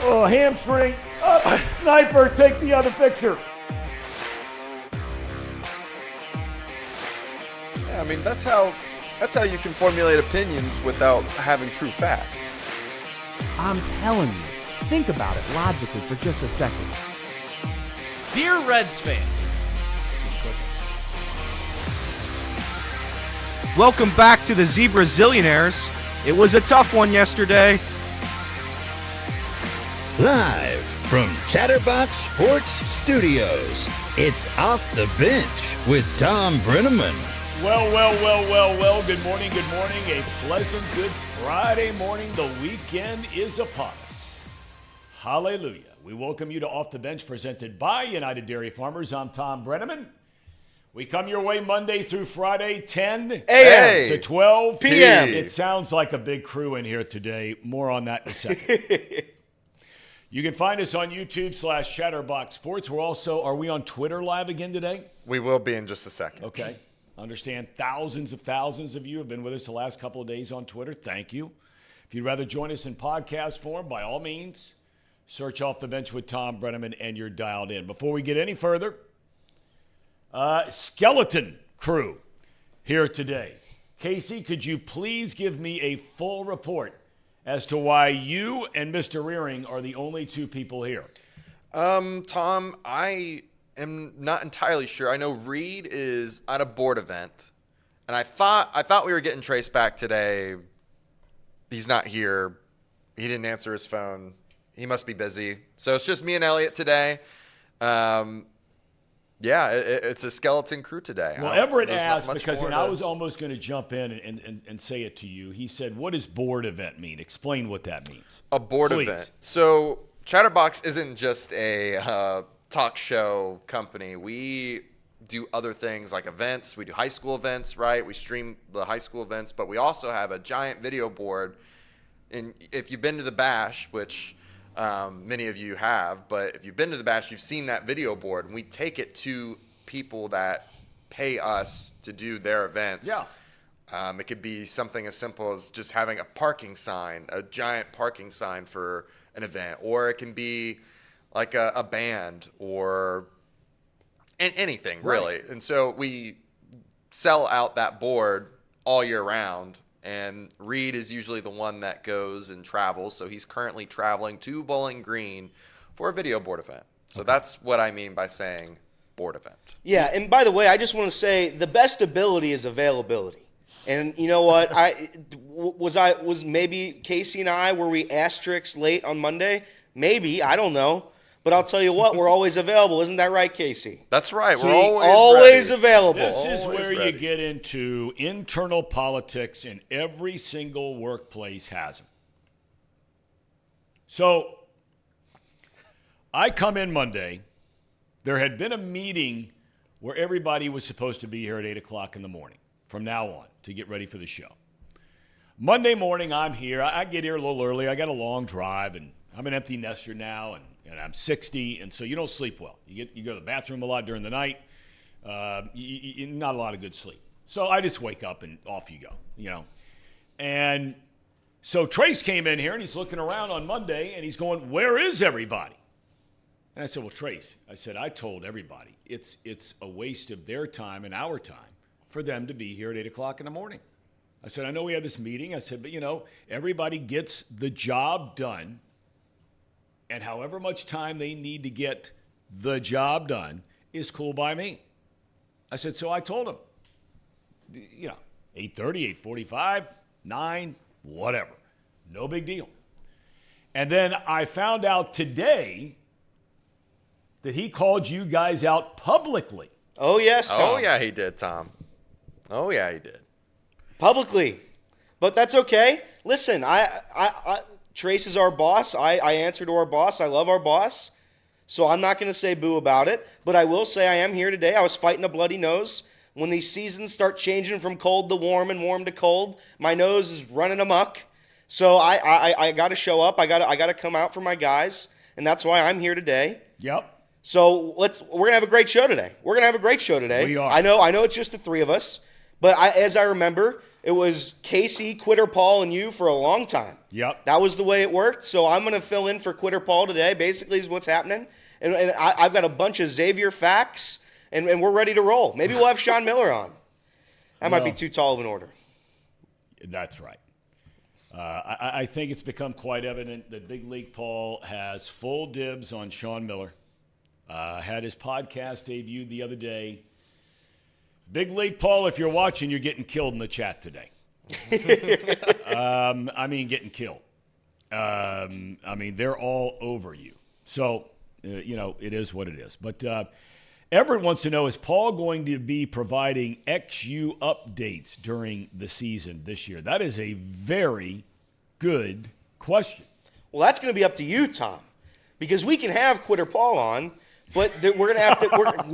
Oh, hamstring. Up. Sniper, take the other picture. Yeah, I mean, that's how you can formulate opinions without having true facts. I'm telling you, think about it logically for just a second. Dear Reds fans, welcome back to the Zebra Zillionaires. It was a tough one yesterday. Live from Chatterbox Sports Studios, it's Off the Bench with Thom Brennaman. Well. Good morning. A pleasant good Friday morning. The weekend is upon us. Hallelujah. We welcome you to Off the Bench, presented by United Dairy Farmers. I'm Thom Brennaman. We come your way Monday through Friday, 10 a.m. to 12 p.m. It sounds like a big crew in here today. More on that in a second. You can find us on YouTube/Chatterbox Sports. Are we on Twitter live again today? We will be in just a second. Okay. Understand thousands of you have been with us the last couple of days on Twitter. Thank you. If you'd rather join us in podcast form, by all means, search Off the Bench with Thom Brennaman and you're dialed in. Before we get any further, skeleton crew here today. Casey, could you please give me a full report as to why you and Mr. Rearing are the only two people here? Tom, I am not entirely sure. I know Reed is at a board event, and I thought we were getting Trace back today. He's not here. He didn't answer his phone. He must be busy. So it's just me and Elliot today. Yeah, it's a skeleton crew today. Well, Everett asked, because I was almost going to jump in and say it to you. He said, what does board event mean? Explain what that means. A board event. So Chatterbox isn't just a talk show company. We do other things like events. We do high school events, right? We stream the high school events, but we also have a giant video board. And if you've been to the Bash, which many of you have, but if you've been to the Bash, you've seen that video board, and we take it to people that pay us to do their events. Yeah. It could be something as simple as just having a parking sign, a giant parking sign for an event, or it can be like a band or anything, really. Right. And so we sell out that board all year round. And Reed is usually the one that goes and travels. So he's currently traveling to Bowling Green for a video board event. So That's what I mean by saying board event. Yeah, and by the way, I just want to say the best ability is availability. And you know what? Was maybe Casey and I, were we asterisks late on Monday? Maybe, I don't know. But I'll tell you what, we're always available. Isn't that right, Casey? That's right. See, we're always available. This is always where ready. you get into internal politics, and every single workplace has them. So I come in Monday. There had been a meeting where everybody was supposed to be here at 8 o'clock in the morning from now on to get ready for the show. Monday morning, I'm here. I get here a little early. I got a long drive, and I'm an empty nester now, and I'm 60, and so you don't sleep well. You go to the bathroom a lot during the night. Not a lot of good sleep. So I just wake up and off you go, And so Trace came in here, and he's looking around on Monday, and he's going, where is everybody? And I said, well, Trace, I told everybody it's a waste of their time and our time for them to be here at 8 o'clock in the morning. I said, I know we have this meeting. I said, but, everybody gets the job done. And however much time they need to get the job done is cool by me. I said, so I told them, 8:30, 8:45, 9, whatever. No big deal. And then I found out today that he called you guys out publicly. Oh, yes, Tom. Oh, yeah, he did, Tom. Oh, yeah, he did. Publicly. But that's okay. Listen, Trace is our boss. I answer to our boss. I love our boss. So I'm not going to say boo about it. But I will say I am here today. I was fighting a bloody nose. When these seasons start changing from cold to warm and warm to cold, my nose is running amok. So I got to show up. I got to come out for my guys. And that's why I'm here today. Yep. So we're going to have a great show today. We are. I know it's just the three of us. But as I remember, It was Casey, Quitter Paul, and you for a long time. Yep. That was the way it worked. So I'm going to fill in for Quitter Paul today, basically, is what's happening. And I've got a bunch of Xavier facts, and we're ready to roll. Maybe we'll have Sean Miller on. That might be too tall of an order. That's right. I think it's become quite evident that Big League Paul has full dibs on Sean Miller. Had his podcast debuted the other day. Big League Paul, if you're watching, you're getting killed in the chat today. I mean, getting killed. I mean, they're all over you. So, it is what it is. But Everett wants to know, is Paul going to be providing XU updates during the season this year? That is a very good question. Well, that's going to be up to you, Tom, because we can have Quitter Paul on, but we're going to have to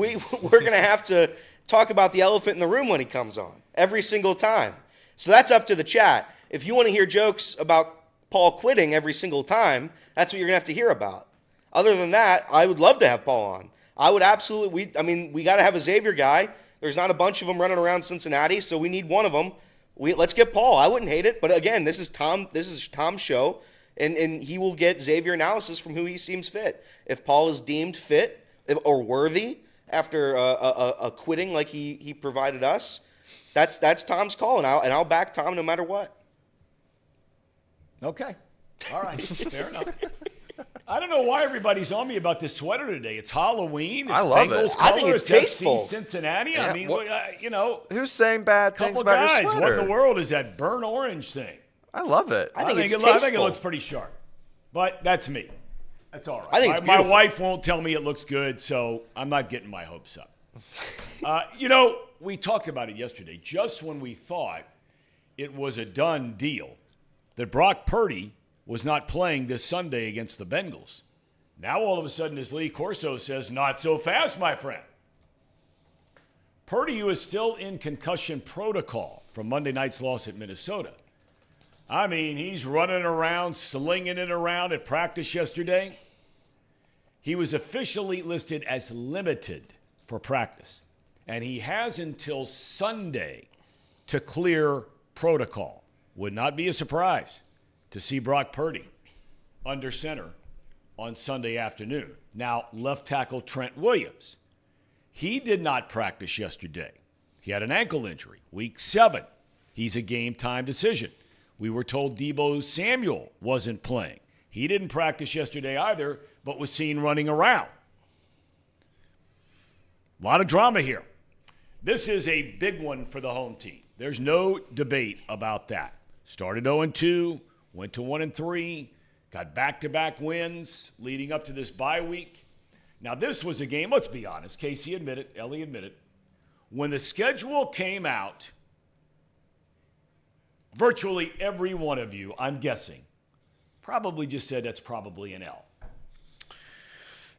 we're going to have to talk about the elephant in the room when he comes on every single time. So that's up to the chat. If you want to hear jokes about Paul quitting every single time, that's what you're going to have to hear about. Other than that, I would love to have Paul on. I would absolutely. We got to have a Xavier guy. There's not a bunch of them running around Cincinnati, so we need one of them. Let's get Paul. I wouldn't hate it, but again, this is Tom. This is Tom's show, and he will get Xavier analysis from who he seems fit. If Paul is deemed fit or worthy after a quitting like he provided us, that's Tom's call, and I'll back Tom no matter what. Okay. All right. Fair enough. I don't know why everybody's on me about this sweater today. It's Halloween. It's I love Bengals it. color. I think it's FC tasteful. Cincinnati. Yeah, I mean, who's saying bad things couple about guys. your What sweater? in the world is that burnt orange thing? I love it. I think it's I think it tasteful. looks pretty sharp. But that's me. That's all right. I think it's my beautiful. wife won't tell me it looks good, so I'm not getting my hopes up. We talked about it yesterday. Just when we thought it was a done deal that Brock Purdy was not playing this Sunday against the Bengals. Now all of a sudden, as Lee Corso says, not so fast, my friend. Purdy, who is still in concussion protocol from Monday night's loss at Minnesota. I mean, he's running around, slinging it around at practice yesterday. He was officially listed as limited for practice, and he has until Sunday to clear protocol. Would not be a surprise to see Brock Purdy under center on Sunday afternoon. Now, left tackle Trent Williams. He did not practice yesterday. He had an ankle injury, week 7. He's a game-time decision. We were told Deebo Samuel wasn't playing. He didn't practice yesterday either, but was seen running around. A lot of drama here. This is a big one for the home team. There's no debate about that. Started 0-2, went to 1-3, got back-to-back wins leading up to this bye week. Now, this was a game, let's be honest, Casey admitted, Ellie admitted, when the schedule came out, virtually every one of you, I'm guessing, probably just said that's probably an L.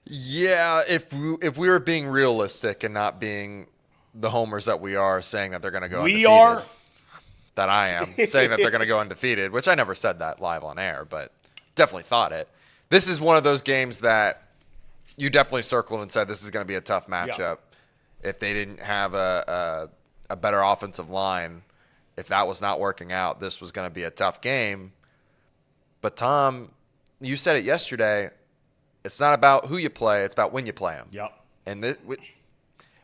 Yeah, if we were being realistic and not being the homers that we are, saying that they're going to go undefeated. We are. That I am, saying that they're going to go undefeated, which I never said that live on air, but definitely thought it. This is one of those games that you definitely circled and said this is going to be a tough matchup. Yeah. If they didn't have a better offensive line, if that was not working out, this was going to be a tough game. But Tom, you said it yesterday, it's not about who you play, it's about when you play them. Yep. And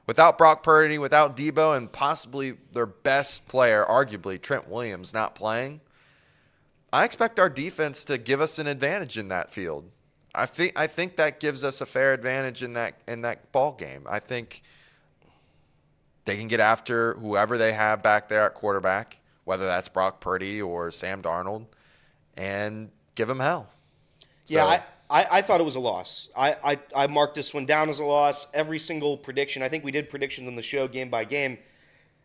without Brock Purdy, without Deebo, and possibly their best player, arguably Trent Williams, not playing, I expect our defense to give us an advantage in that field. I think that gives us a fair advantage in that ball game. I think they can get after whoever they have back there at quarterback, whether that's Brock Purdy or Sam Darnold, and give them hell. Yeah, I thought it was a loss. I marked this one down as a loss. Every single prediction, I think we did predictions on the show game by game.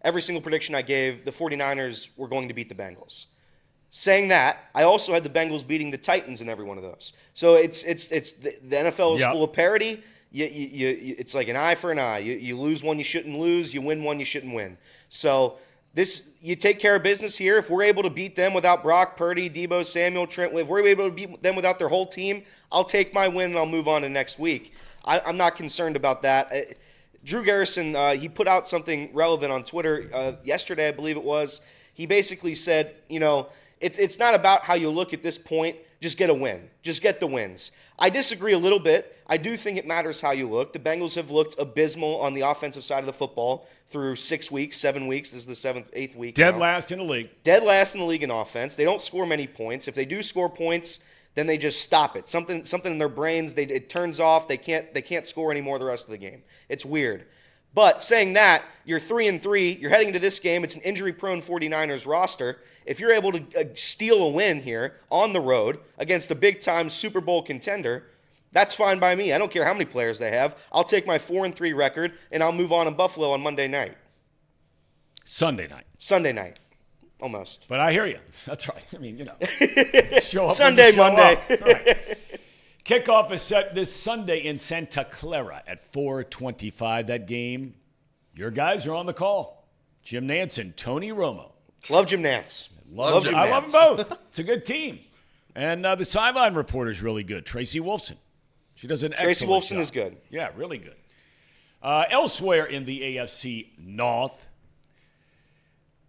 Every single prediction I gave, the 49ers were going to beat the Bengals. Saying that, I also had the Bengals beating the Titans in every one of those. So it's the NFL is full of parity. It's like an eye for an eye. You lose one you shouldn't lose. You win one you shouldn't win. So you take care of business here. If we're able to beat them without Brock Purdy, Deebo Samuel, Trent, if we're able to beat them without their whole team, I'll take my win and I'll move on to next week. I'm not concerned about that. Drew Garrison, he put out something relevant on Twitter yesterday, I believe it was. he basically said, it's not about how you look at this point. Just get a win. Just get the wins. I disagree a little bit. I do think it matters how you look. The Bengals have looked abysmal on the offensive side of the football through 6 weeks, 7 weeks. This is the 8th week. Dead now. last in the league. Dead last in the league in offense. They don't score many points. If they do score points, then they just stop it. Something in their brains, it turns off. They can't score anymore the rest of the game. It's weird. But saying that, you're 3-3. You're heading into this game. It's an injury-prone 49ers roster. If you're able to steal a win here on the road against a big-time Super Bowl contender, that's fine by me. I don't care how many players they have. I'll take my 4-3 record, and I'll move on in Buffalo on Monday night. Sunday night. Almost. But I hear you. That's right. I mean, show up Sunday, when you show Monday. up. Right. Kickoff is set this Sunday in Santa Clara at 4:25. That game, your guys are on the call. Jim Nantz and Tony Romo. Love Jim Nantz. Love Jim I Nantz. love them both. It's a good team. And the sideline reporter is really good, Tracy Wolfson. She does an excellent Tracy Wolfson job. is good. Yeah, really good. Elsewhere in the AFC North,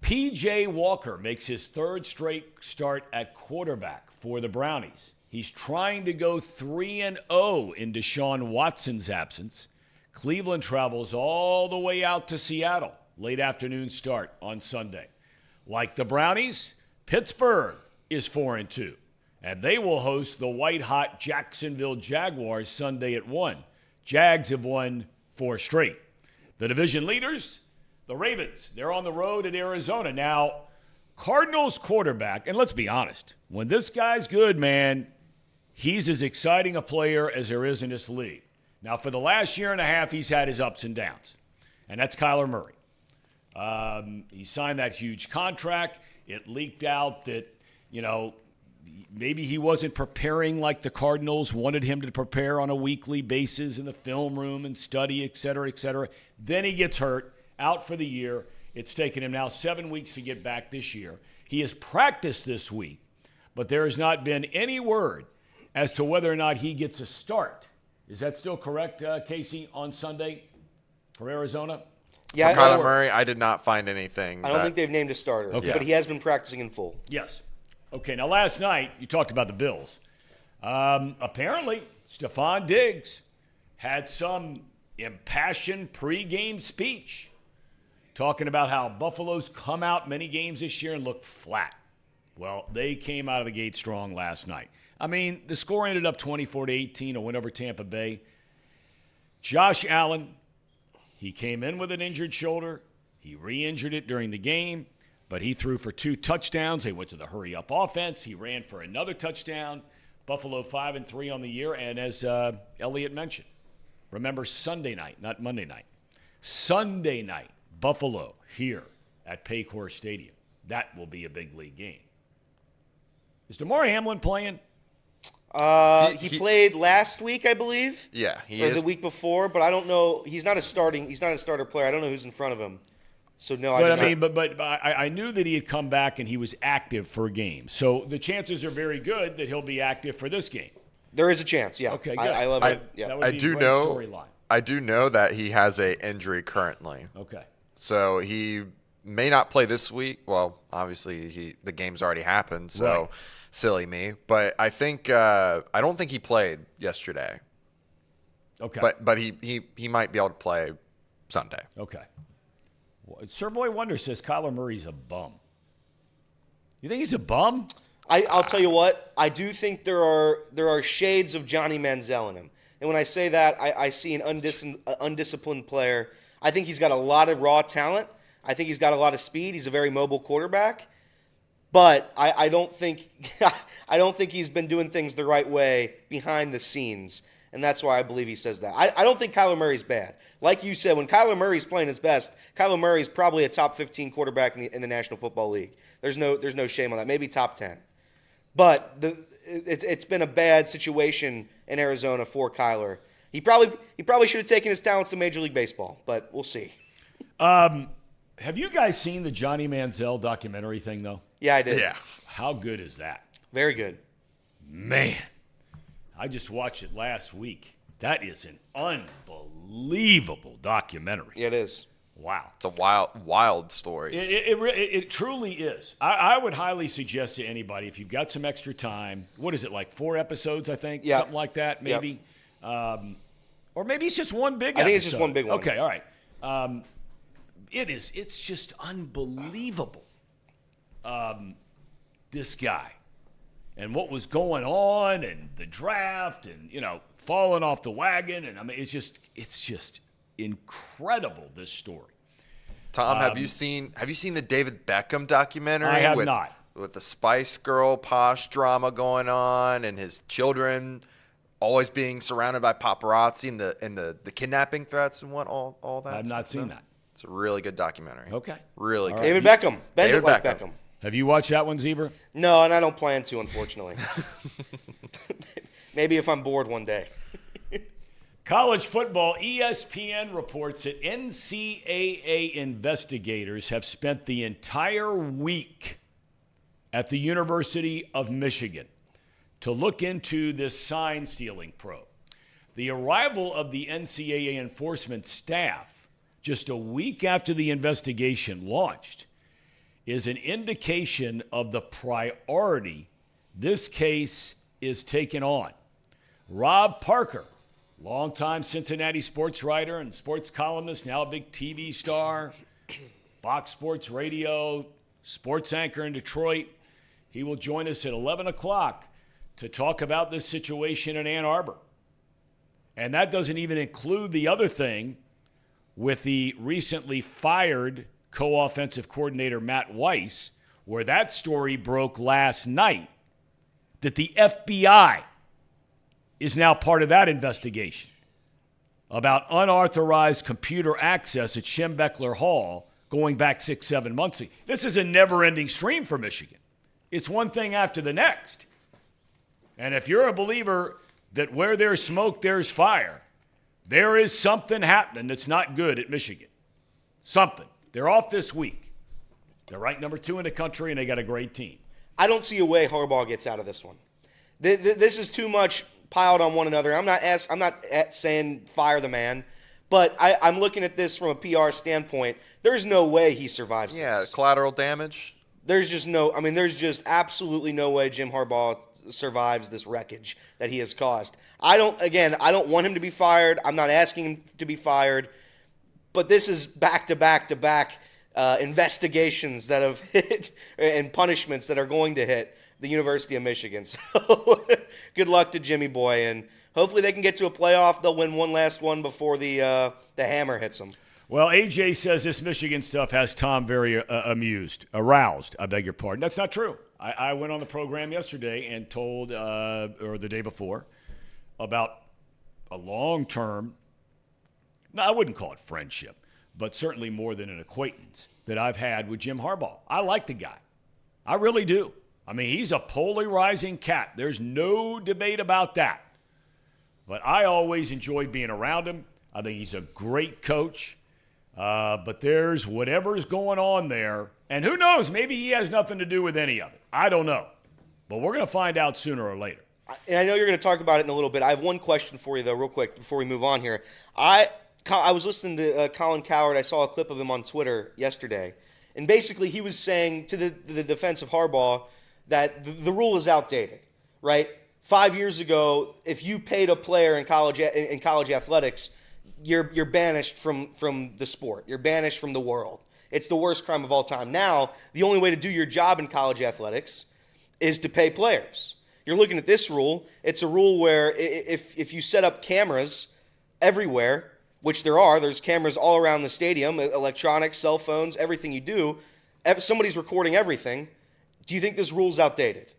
P.J. Walker makes his third straight start at quarterback for the Brownies. He's trying to go 3-0 in Deshaun Watson's absence. Cleveland travels all the way out to Seattle. Late afternoon start on Sunday. Like the Brownies, Pittsburgh is 4-2. And they will host the white-hot Jacksonville Jaguars Sunday at 1. Jags have won 4 straight. The division leaders, the Ravens, they're on the road at Arizona. Now, Cardinals quarterback, and let's be honest, when this guy's good, man, he's as exciting a player as there is in this league. Now, for the last year and a half, he's had his ups and downs, and that's Kyler Murray. He signed that huge contract. It leaked out that, maybe he wasn't preparing like the Cardinals wanted him to prepare on a weekly basis in the film room and study, et cetera, et cetera. Then he gets hurt, out for the year. It's taken him now 7 weeks to get back this year. He has practiced this week, but there has not been any word as to whether or not he gets a start. Is that still correct, Casey, on Sunday for Arizona? Yeah, For Kyler Murray, I did not find anything. I don't think they've named a starter, Okay. but he has been practicing in full. Yes. Okay, now last night you talked about the Bills. Apparently, Stephon Diggs had some impassioned pregame speech talking about how Buffalo's come out many games this year and look flat. Well, they came out of the gate strong last night. I mean, the score ended up 24-18, a win over Tampa Bay. Josh Allen, he came in with an injured shoulder. He re-injured it during the game, but he threw for 2 touchdowns. They went to the hurry-up offense. He ran for another touchdown. Buffalo 5-3 on the year, and as Elliott mentioned, remember Sunday night, not Monday night. Sunday night, Buffalo here at Paycor Stadium. That will be a big league game. Is DeMar Hamlin playing? He played last week, I believe. Yeah, he or is. the week before, but I don't know. He's not a starter player. I don't know who's in front of him. So no, But I knew that he had come back and he was active for a game. So the chances are very good that he'll be active for this game. There is a chance. Yeah. Okay, good. I love it. Yeah. That would I be a do great know. storyline. I do know that he has a injury currently. Okay. So he may not play this week. Well, obviously the game's already happened, so Right. silly me. But I think I don't think he played yesterday. Okay. But he might be able to play Sunday. Okay. Well, Sir Boy Wonder says Kyler Murray's a bum. You think he's a bum? I'll tell you what. I do think there are shades of Johnny Manziel in him, and when I say that, I see an undisciplined player. I think he's got a lot of raw talent. I think he's got a lot of speed. He's a very mobile quarterback, but I don't think he's been doing things the right way behind the scenes, and that's why I believe he says that. I don't think Kyler Murray's bad. Like you said, when Kyler Murray's playing his best, Kyler Murray's probably a top 15 quarterback in the National Football League. There's no shame on that. Maybe top 10. But it's been a bad situation in Arizona for Kyler. He probably should have taken his talents to Major League Baseball, but we'll see. Have you guys seen the Johnny Manziel documentary thing, though? Yeah, I did. Yeah. How good is that? Very good. Man, I just watched it last week. That is an unbelievable documentary. Yeah, it is. Wow. It's a wild story. It truly is. I would highly suggest to anybody, if you've got some extra time, what is it, like 4 episodes, I think? Yeah. Something like that, maybe. Yep. Or maybe it's just one big episode. I think it's just one big one. Okay, all right. It's just unbelievable, this guy. And what was going on and the draft and, falling off the wagon. And, I mean, it's just incredible, this story. Tom, have you seen the David Beckham documentary? I have not. With the Spice Girl posh drama going on and his children always being surrounded by paparazzi and the kidnapping threats and all that. I've not seen that. It's a really good documentary. Okay. Really good. David Beckham. Bend David it like Beckham. Beckham. Have you watched that one, Zebra? No, and I don't plan to, unfortunately. Maybe if I'm bored one day. College football, ESPN reports that NCAA investigators have spent the entire week at the University of Michigan to look into this sign-stealing probe. The arrival of the NCAA enforcement staff just a week after the investigation launched is an indication of the priority this case is taking on. Rob Parker, longtime Cincinnati sports writer and sports columnist, now a big TV star, Fox Sports Radio, sports anchor in Detroit. He will join us at 11 o'clock to talk about this situation in Ann Arbor. And that doesn't even include the other thing with the recently fired co-offensive coordinator Matt Weiss, where that story broke last night that the FBI is now part of that investigation about unauthorized computer access at Schembechler Hall going back 6-7 months ago. This is a never-ending stream for Michigan. It's one thing after the next. And if you're a believer that where there's smoke, there's fire, there is something happening that's not good at Michigan. Something. They're off this week. They're ranked number 2 in the country, and they got a great team. I don't see a way Harbaugh gets out of this one. This is too much piled on one another. I'm not saying fire the man, but I'm looking at this from a PR standpoint. There's no way he survives this. Yeah, collateral damage. There's just absolutely no way Jim Harbaugh survives this wreckage that he has caused. I don't want him to be fired. I'm not asking him to be fired. But this is back-to-back investigations that have hit and punishments that are going to hit the University of Michigan. So good luck to Jimmy Boy, and hopefully they can get to a playoff. They'll win one last one before the hammer hits them. Well, AJ says this Michigan stuff has Tom very aroused. I beg your pardon. That's not true. I went on the program yesterday and told, or the day before, about a long-term, no, I wouldn't call it friendship, but certainly more than an acquaintance that I've had with Jim Harbaugh. I like the guy. I really do. I mean, he's a polarizing cat. There's no debate about that. But I always enjoyed being around him. I think he's a great coach. But there's whatever's going on there. And who knows, maybe he has nothing to do with any of it. I don't know. But we're going to find out sooner or later. And I know you're going to talk about it in a little bit. I have one question for you, though, real quick, before we move on here. I was listening to Colin Cowherd. I saw a clip of him on Twitter yesterday. And basically he was saying to the defense of Harbaugh that the rule is outdated, right? 5 years ago, if you paid a player in college athletics, you're banished from the sport. You're banished from the world. It's the worst crime of all time. Now, the only way to do your job in college athletics is to pay players. You're looking at this rule. It's a rule where if you set up cameras everywhere, which there's cameras all around the stadium, electronics, cell phones, everything you do, somebody's recording everything. Do you think this rule's outdated?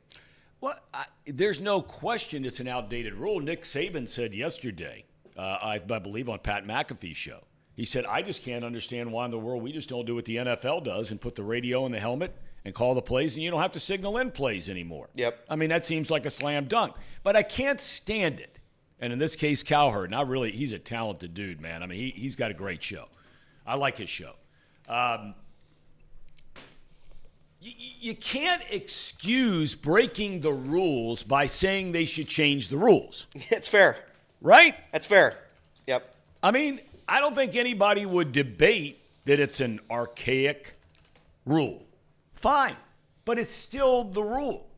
Well, there's no question it's an outdated rule. Nick Saban said yesterday, I believe on Pat McAfee's show, he said, I just can't understand why in the world we just don't do what the NFL does and put the radio in the helmet and call the plays, and you don't have to signal in plays anymore. Yep. I mean, that seems like a slam dunk. But I can't stand it. And in this case, Cowherd, he's a talented dude, man. I mean, he's got a great show. I like his show. You can't excuse breaking the rules by saying they should change the rules. It's fair. Right? That's fair. Yep. I mean, I don't think anybody would debate that it's an archaic rule. Fine, but it's still the rule.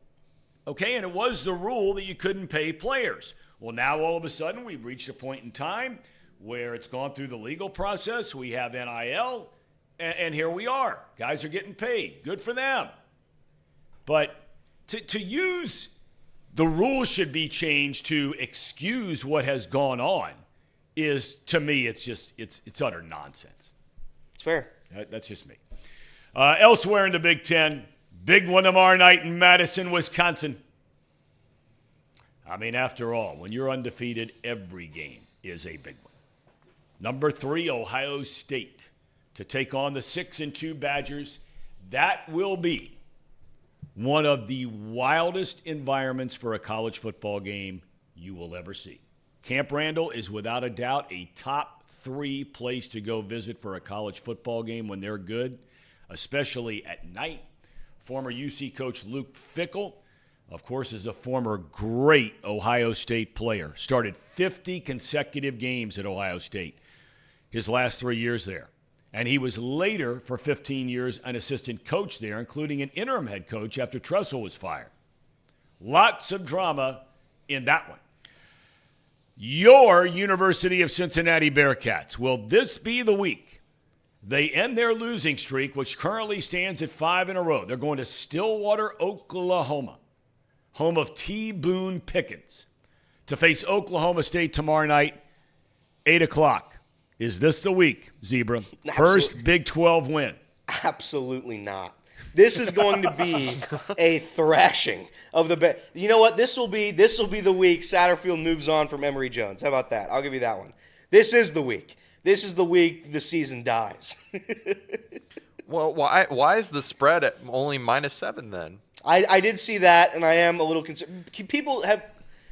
Okay, and it was the rule that you couldn't pay players. Well, now all of a sudden we've reached a point in time where it's gone through the legal process. We have NIL, and here we are. Guys are getting paid. Good for them. But to use the rules should be changed to excuse what has gone on is, to me, it's utter nonsense. It's fair. That's just me. Elsewhere in the Big Ten, big one tomorrow night in Madison, Wisconsin. I mean, after all, when you're undefeated, every game is a big one. Number 3, Ohio State, to take on the 6-2 Badgers. That will be one of the wildest environments for a college football game you will ever see. Camp Randall is without a doubt a top 3 place to go visit for a college football game when they're good, especially at night. Former UC coach Luke Fickell, of course, is a former great Ohio State player. Started 50 consecutive games at Ohio State his last 3 years there. And he was later, for 15 years, an assistant coach there, including an interim head coach after Tressel was fired. Lots of drama in that one. Your University of Cincinnati Bearcats, will this be the week they end their losing streak, which currently stands at 5 in a row? They're going to Stillwater, Oklahoma, home of T. Boone Pickens, to face Oklahoma State tomorrow night, 8 o'clock. Is this the week, Zebra? First Big 12 win. Absolutely not. This is going to be a thrashing of the you know what? This will be the week Satterfield moves on from Emory Jones. How about that? I'll give you that one. This is the week. This is the week the season dies. Well, why is the spread at only -7 then? I did see that, and I am a little concerned.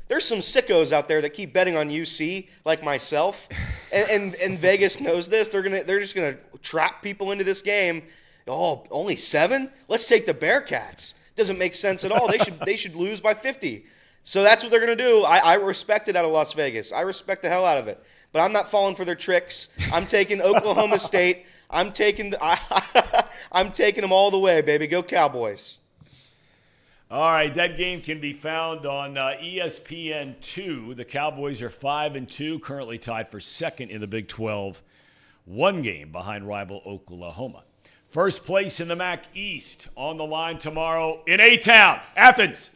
There's some sickos out there that keep betting on UC, like myself, and Vegas knows this. They're just gonna trap people into this game. Oh, only 7? Let's take the Bearcats. Doesn't make sense at all. They should lose by 50. So that's what they're gonna do. I respect it out of Las Vegas. I respect the hell out of it. But I'm not falling for their tricks. I'm taking Oklahoma State. I'm taking them all the way, baby. Go Cowboys. All right, that game can be found on ESPN2. The Cowboys are 5-2, currently tied for second in the Big 12, 1 game behind rival Oklahoma. First place in the MAC East on the line tomorrow in A-Town, Athens.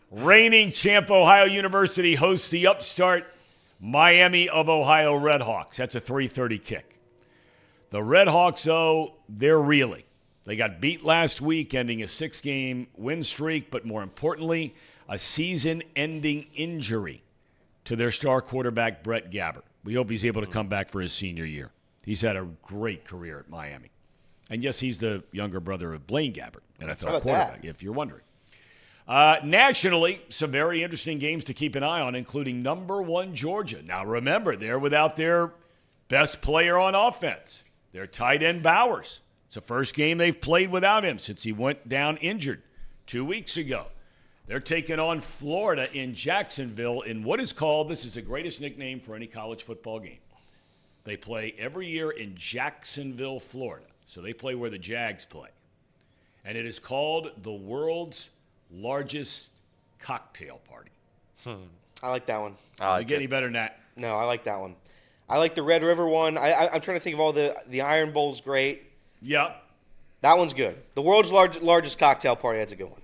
Reigning champ Ohio University hosts the upstart Miami of Ohio Redhawks. That's a 3:30 kick. The Redhawks, though, they're reeling. They got beat last week, ending a 6-game win streak, but more importantly, a season-ending injury to their star quarterback, Brett Gabbert. We hope he's able to come back for his senior year. He's had a great career at Miami. And yes, he's the younger brother of Blaine Gabbert, NFL quarterback, if you're wondering. Nationally, some very interesting games to keep an eye on, including number 1 Georgia. Now, remember, they're without their best player on offense, their tight end Bowers. It's the first game they've played without him since he went down injured 2 weeks ago. They're taking on Florida in Jacksonville in what is called, this is the greatest nickname for any college football game. They play every year in Jacksonville, Florida. So they play where the Jags play. And it is called the world's largest cocktail party. I like that one. Does it get any better than that? No, I like that one. I like the Red River one. I'm trying to think of all the Iron Bowl's great. Yep. That one's good. The world's largest cocktail party, that's a good one.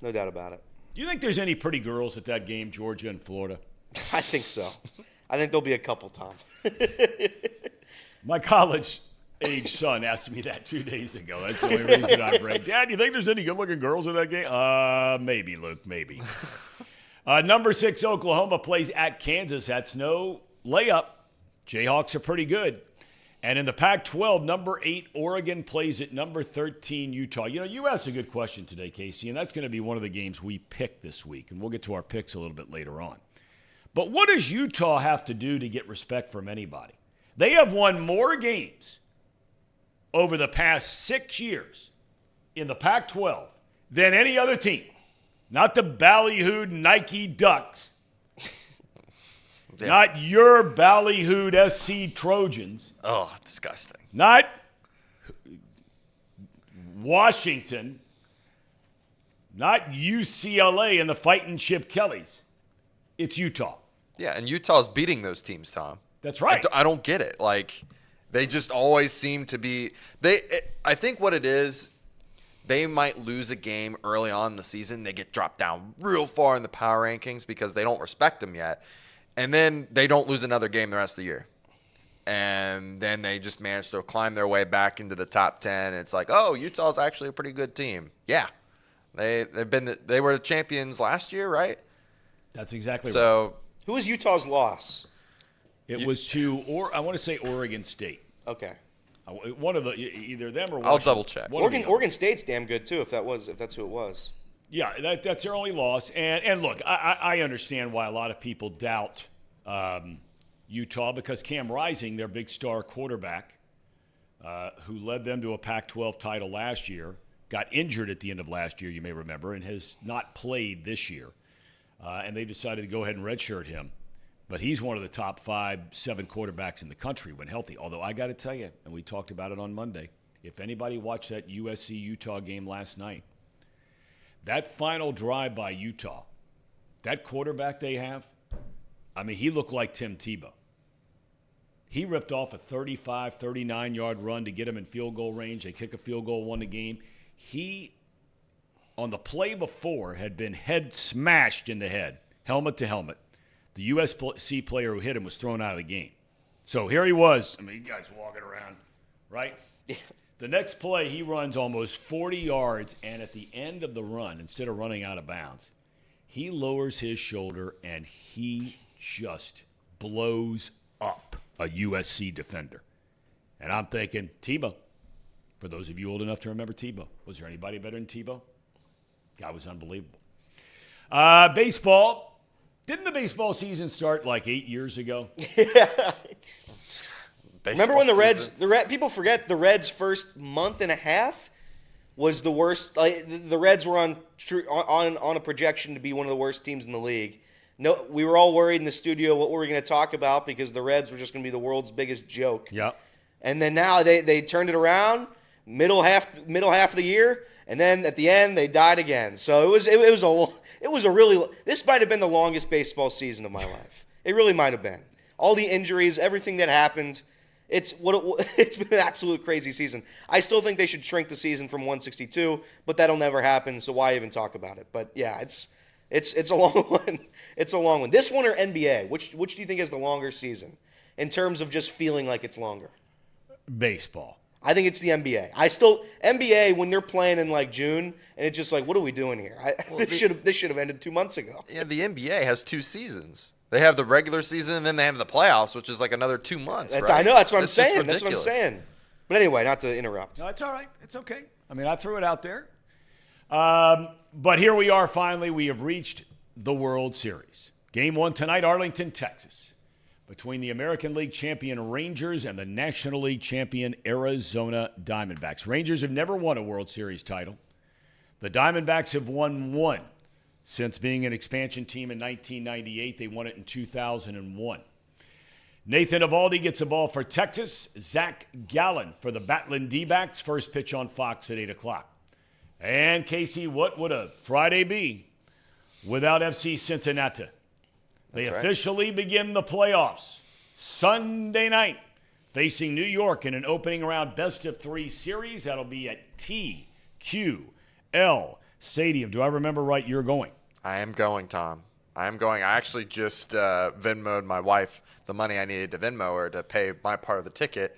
No doubt about it. Do you think there's any pretty girls at that game, Georgia and Florida? I think so. I think there'll be a couple, Tom. My college-age son asked me that 2 days ago. That's the only reason I bragged. Dad, do you think there's any good-looking girls in that game? Maybe, Luke, maybe. Number 6, Oklahoma plays at Kansas. That's no layup. Jayhawks are pretty good. And in the Pac-12, number 8, Oregon plays at number 13, Utah. You know, you asked a good question today, Casey, and that's going to be one of the games we pick this week. And we'll get to our picks a little bit later on. But what does Utah have to do to get respect from anybody? They have won more games over the past 6 years in the Pac-12 than any other team. Not the ballyhooed Nike Ducks. Yeah. Not your ballyhooed SC Trojans. Oh, disgusting. Not Washington. Not UCLA and the Fighting Chip Kellys. It's Utah. Yeah, and Utah's beating those teams, Tom. That's right. I don't get it. Like, they just always seem to be I think what it is, they might lose a game early on in the season. They get dropped down real far in the power rankings because they don't respect them yet. And then they don't lose another game the rest of the year. And then they just manage to climb their way back into the top 10. And it's like, oh, Utah's actually a pretty good team. Yeah. They were the champions last year, right? That's exactly right. So Who was Utah's loss? It was to, I want to say Oregon State. Okay. One of the either them or Washington. I'll double check. One or the other. Oregon State's damn good too. If that's who it was. Yeah, that's their only loss. And look, I understand why a lot of people doubt Utah because Cam Rising, their big star quarterback, who led them to a Pac-12 title last year, got injured at the end of last year, you may remember, and has not played this year. And they decided to go ahead and redshirt him. But he's one of the top 5-7 quarterbacks in the country when healthy. Although I got to tell you, and we talked about it on Monday, if anybody watched that USC-Utah game last night, that final drive by Utah, that quarterback they have, I mean, he looked like Tim Tebow. He ripped off a 35, 39-yard run to get him in field goal range. They kick a field goal, won the game. He, on the play before, had been head smashed in the head, helmet to helmet. The USC player who hit him was thrown out of the game. So here he was. I mean, you guys walking around, right? The next play, he runs almost 40 yards, and at the end of the run, instead of running out of bounds, he lowers his shoulder, and he just blows up a USC defender. And I'm thinking, Tebow. For those of you old enough to remember Tebow. Was there anybody better than Tebow? Guy was unbelievable. Baseball. Didn't the baseball season start like 8 years ago? Remember when the Reds? People forget the Reds' first month and a half was the worst. Like, the Reds were on a projection to be one of the worst teams in the league. No, we were all worried in the studio what we were going to talk about because the Reds were just going to be the world's biggest joke. Yeah. And then now they turned it around middle half of the year, and then at the end they died again. So it was a really, this might have been the longest baseball season of my life. It really might have been. All the injuries, everything that happened. It's been an absolute crazy season. I still think they should shrink the season from 162, but that'll never happen. So why even talk about it? But yeah, it's a long one. It's a long one. This one or NBA? Which do you think is the longer season in terms of just feeling like it's longer? Baseball. I think it's the NBA. NBA when they're playing in like June and it's just like, what are we doing here? This should have ended 2 months ago. Yeah, the NBA has 2 seasons. They have the regular season and then they have the playoffs, which is like another 2 months. Right? I know. That's what I'm It's saying. just That's what I'm ridiculous. saying. But anyway, not to interrupt. No, it's all right. It's okay. I mean, I threw it out there. But here we are finally. We have reached the World Series. Game 1 tonight, Arlington, Texas, between the American League champion Rangers and the National League champion Arizona Diamondbacks. Rangers have never won a World Series title. The Diamondbacks have won one since being an expansion team in 1998. They won it in 2001. Nathan Eovaldi gets a ball for Texas. Zach Gallen for the Battling D-backs. First pitch on Fox at 8 o'clock. And Casey, what would a Friday be without FC Cincinnati? They officially begin the playoffs Sunday night, facing New York in an opening round best-of-3 series. That'll be at TQL Stadium. Do I remember right? You're going. I am going, Tom. I am going. I actually just Venmo'd my wife the money I needed to Venmo her to pay my part of the ticket,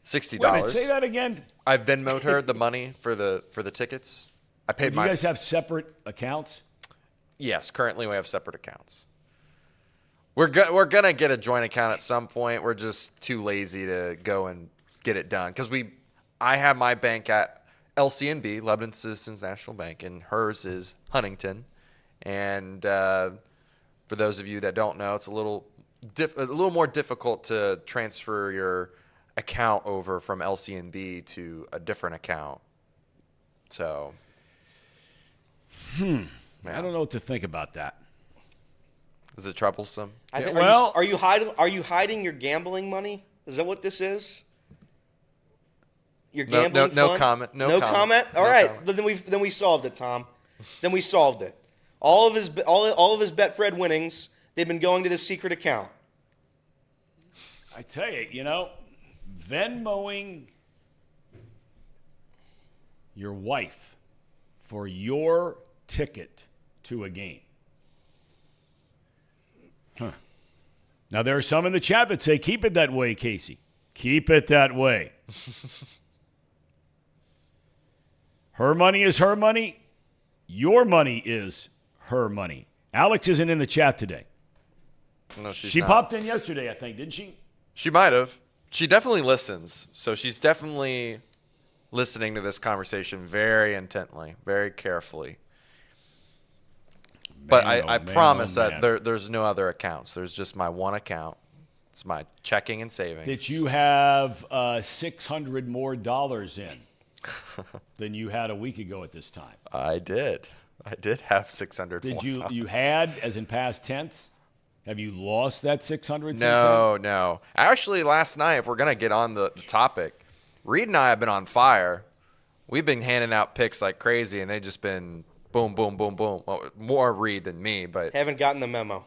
$60. Wait a minute, say that again. I Venmo'd her the money for the tickets. I paid Do you guys have separate accounts? Yes, currently we have separate accounts. We're gonna get a joint account at some point. We're just too lazy to go and get it done because I have my bank at LCNB, Lebanon Citizens National Bank, and hers is Huntington. And for those of you that don't know, it's a little more difficult to transfer your account over from LCNB to a different account. So, I don't know what to think about that. Is it troublesome? I think. well- are you hiding your gambling money? Is that what this is? Your gambling no fund? comment. No No comment. comment. All No right. comment. Then we solved it, Tom. Then we solved it. All of his Betfred winnings, they've been going to this secret account. I tell you, Venmoing your wife for your ticket to a game. Huh. Now, there are some in the chat that say, keep it that way, Casey. Keep it that way. Her money is her money. Your money is her money. Alex isn't in the chat today. No, she's She not. popped in yesterday, I think, didn't she? She might have. She definitely listens. So she's definitely listening to this conversation very intently, very carefully. But Man, I oh, man, promise oh, that man. there's no other accounts. There's just my one account. It's my checking and savings. That you have $600 more in than you had a week ago at this time. I did have 600. Did you had, as in past tense? Have you lost that 600? No. Actually, last night, if we're going to get on the topic, Reed and I have been on fire. We've been handing out picks like crazy, and they've just been boom, boom, boom, boom. Well, more Reed than me, but. Haven't gotten the memo.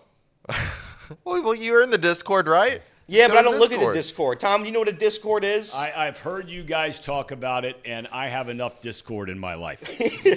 Well, you're in the Discord, right? Yeah, Go but I to don't look at the Discord. Tom, you know what a Discord is? I've heard you guys talk about it, and I have enough Discord in my life.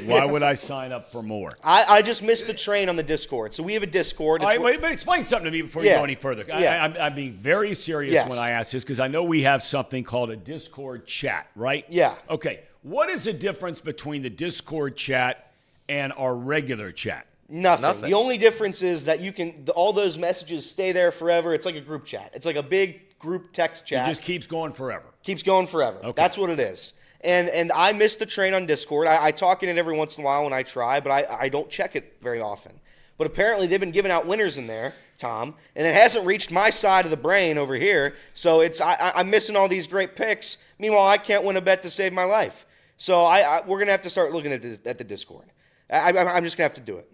Why would I sign up for more? I just missed the train on the Discord. So we have a Discord. All It's right, but explain something to me before you Yeah. go any further. Yeah. I'm being very serious Yes. when I ask this because I know we have something called a Discord chat, right? Yeah. Okay. What is the difference between the Discord chat and our regular chat? Nothing. The only difference is that you can all those messages stay there forever. It's like a group chat. It's like a big group text chat. It just keeps going forever. Keeps going forever. Okay. That's what it is. And I miss the train on Discord. I talk in it every once in a while when I try, but I don't check it very often. But apparently they've been giving out winners in there, Tom, and it hasn't reached my side of the brain over here. So I'm missing all these great picks. Meanwhile, I can't win a bet to save my life. So we're gonna have to start looking at the Discord. I'm just gonna have to do it.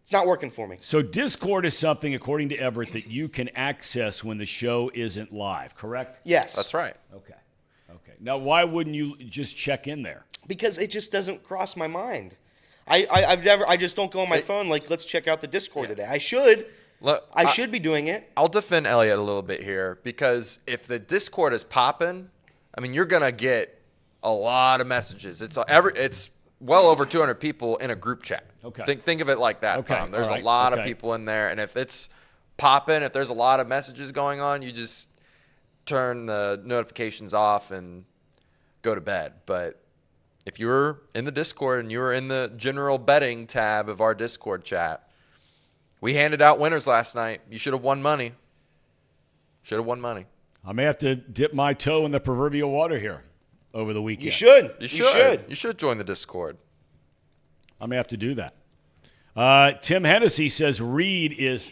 It's not working for me. So Discord is something, according to Everett, that you can access when the show isn't live, correct? Yes. That's right. Okay. Now, why wouldn't you just check in there? Because it just doesn't cross my mind. I just don't go on my phone like, let's check out the Discord today. I should. Look, I should be doing it. I'll defend Elliot a little bit here because if the Discord is popping, I mean, you're gonna get a lot of messages. It's well over 200 people in a group chat. Okay. Think of it like that, Okay. Tom. There's All right. a lot of Okay. people in there, and if it's popping, if there's a lot of messages going on, you just turn the notifications off and go to bed. But if you're in the Discord and you're in the general betting tab of our Discord chat, we handed out winners last night. You should have won money. I may have to dip my toe in the proverbial water here over the weekend. You should. You should. You should join the Discord. I may have to do that. Tim Hennessy says Reed is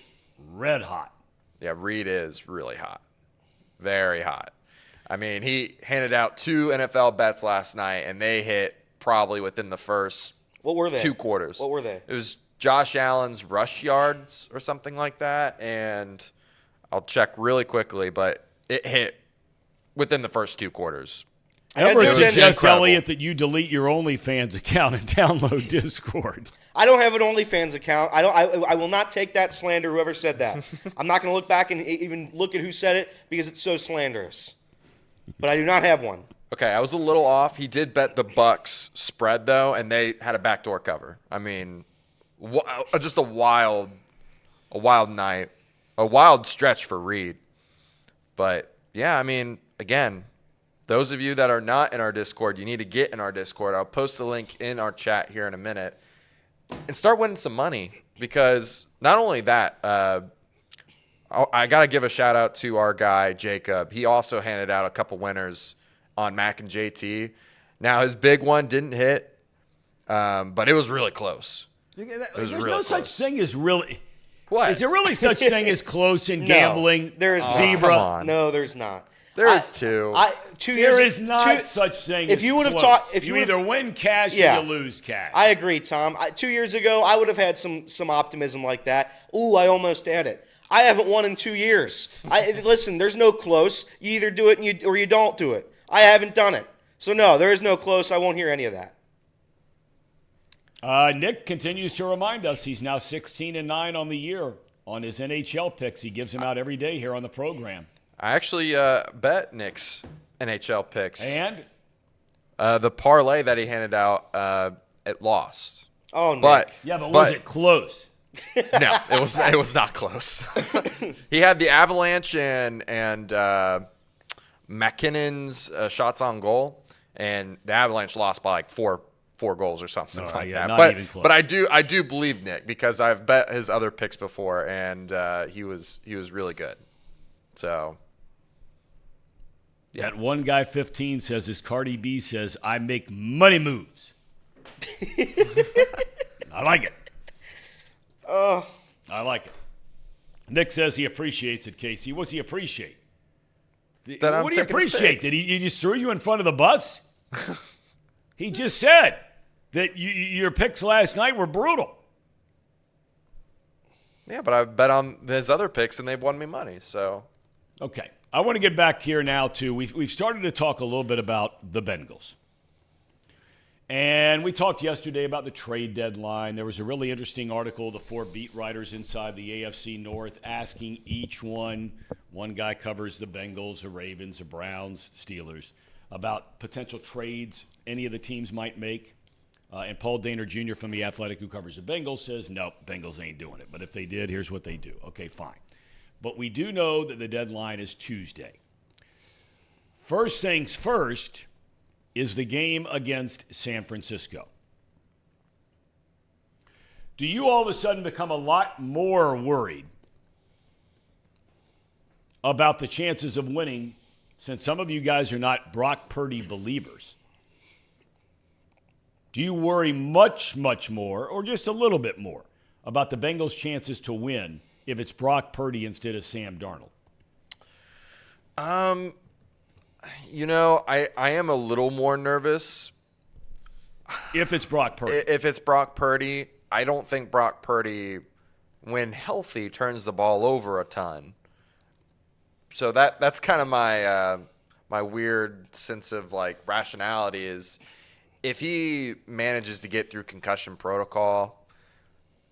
red hot. Yeah, Reed is really hot. Very hot. I mean, he handed out 2 NFL bets last night, and they hit probably within the first What were they? 2 quarters. What were they? It was Josh Allen's rush yards or something like that, and I'll check really quickly, but it hit within the first 2 quarters. Everett do that. suggests, Incredible. Elliot, that you delete your OnlyFans account and download Discord. I don't have an OnlyFans account. I will not take that slander, whoever said that. I'm not going to look back and even look at who said it because it's so slanderous. But I do not have one. Okay, I was a little off. He did bet the Bucks spread, though, and they had a backdoor cover. I mean, just a wild night, a wild stretch for Reed. But, yeah, I mean, again, those of you that are not in our Discord, you need to get in our Discord. I'll post the link in our chat here in a minute. And start winning some money because not only that, I got to give a shout out to our guy, Jacob. He also handed out a couple winners on Mac and JT. Now, his big one didn't hit, but it was really close. There's really no close. such thing as really. What? Is there really such thing as close in gambling? there is not. Zebra. Come on. No, there's not. There is two. 2 years. There is not such thing. If as you would have close. talked, if you you either win cash Yeah. or you lose cash. I agree, Tom. 2 years ago, I would have had some optimism like that. Ooh, I almost had it. I haven't won in 2 years. Listen, there's no close. You either do it or you don't do it. I haven't done it. So no, there is no close. I won't hear any of that. Nick continues to remind us he's now 16-9 on the year on his NHL picks. He gives them out every day here on the program. I actually bet Nick's NHL picks. And the parlay that he handed out, it lost. Oh, Nick. But was it close? No, it was not close. He had the Avalanche and McKinnon's shots on goal, and the Avalanche lost by like four goals or something like yeah, that. not But even close. but I do believe Nick because I've bet his other picks before, and he was really good. So That one guy 15 says, as Cardi B says, I make money moves. I like it. I like it. Nick says he appreciates it, Casey. What's he appreciate? That I'm What do you taking his appreciate? picks. Did he just threw you in front of the bus? He just said that your picks last night were brutal. yeah, but I bet on his other picks, and they've won me money. So Okay. I want to get back here now to we've started to talk a little bit about the Bengals. And we talked yesterday about the trade deadline. There was a really interesting article, the 4 beat writers inside the AFC North asking each one guy covers the Bengals, the Ravens, the Browns, Steelers, about potential trades any of the teams might make. And Paul Dehner Jr. from The Athletic, who covers the Bengals, says, nope, Bengals ain't doing it. But if they did, here's what they do. Okay, fine. But we do know that the deadline is Tuesday. First things first is the game against San Francisco. Do you all of a sudden become a lot more worried about the chances of winning, since some of you guys are not Brock Purdy believers? Do you worry much, much more, or just a little bit more, about the Bengals' chances to win if it's Brock Purdy instead of Sam Darnold? I am a little more nervous. If it's Brock Purdy. If it's Brock Purdy, I don't think Brock Purdy, when healthy, turns the ball over a ton. So that's kind of my weird sense of like rationality is if he manages to get through concussion protocol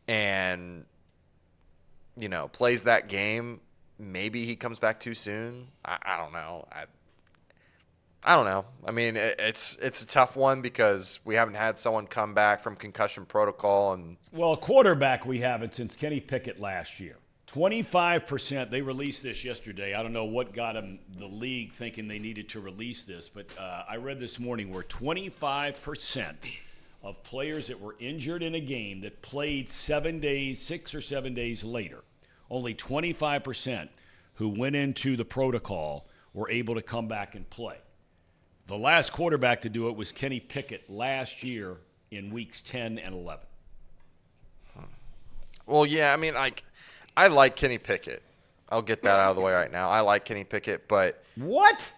and plays that game, maybe he comes back too soon. I don't know. I don't know. I mean, it's a tough one because we haven't had someone come back from concussion protocol. Well, a quarterback we haven't since Kenny Pickett last year. 25%. They released this yesterday. I don't know what got the league thinking they needed to release this, but I read this morning where 25% of players that were injured in a game that played 6 or 7 days later, only 25% who went into the protocol were able to come back and play. The last quarterback to do it was Kenny Pickett last year in weeks 10 and 11. Well, yeah, I mean, I like Kenny Pickett. I'll get that out of the way right now. I like Kenny Pickett, but What?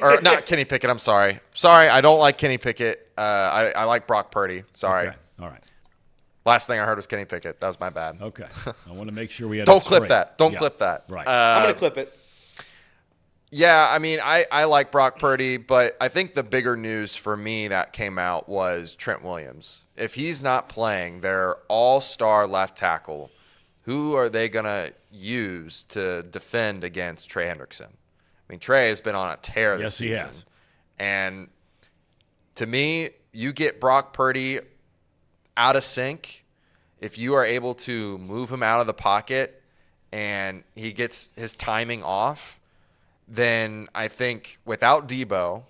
or not Kenny Pickett. I'm sorry. I don't like Kenny Pickett. I like Brock Purdy. Sorry. Okay. All right. Last thing I heard was Kenny Pickett. That was my bad. Okay. I want to make sure we had Don't it clip straight. that. Don't Yeah. clip that. Right. I'm going to clip it. Yeah, I mean, I like Brock Purdy, but I think the bigger news for me that came out was Trent Williams. If he's not playing their all-star left tackle, who are they going to use to defend against Trey Hendrickson? I mean, Trey has been on a tear this Yes, he season. has. And to me, you get Brock Purdy out of sync. If you are able to move him out of the pocket and he gets his timing off, then I think without Debo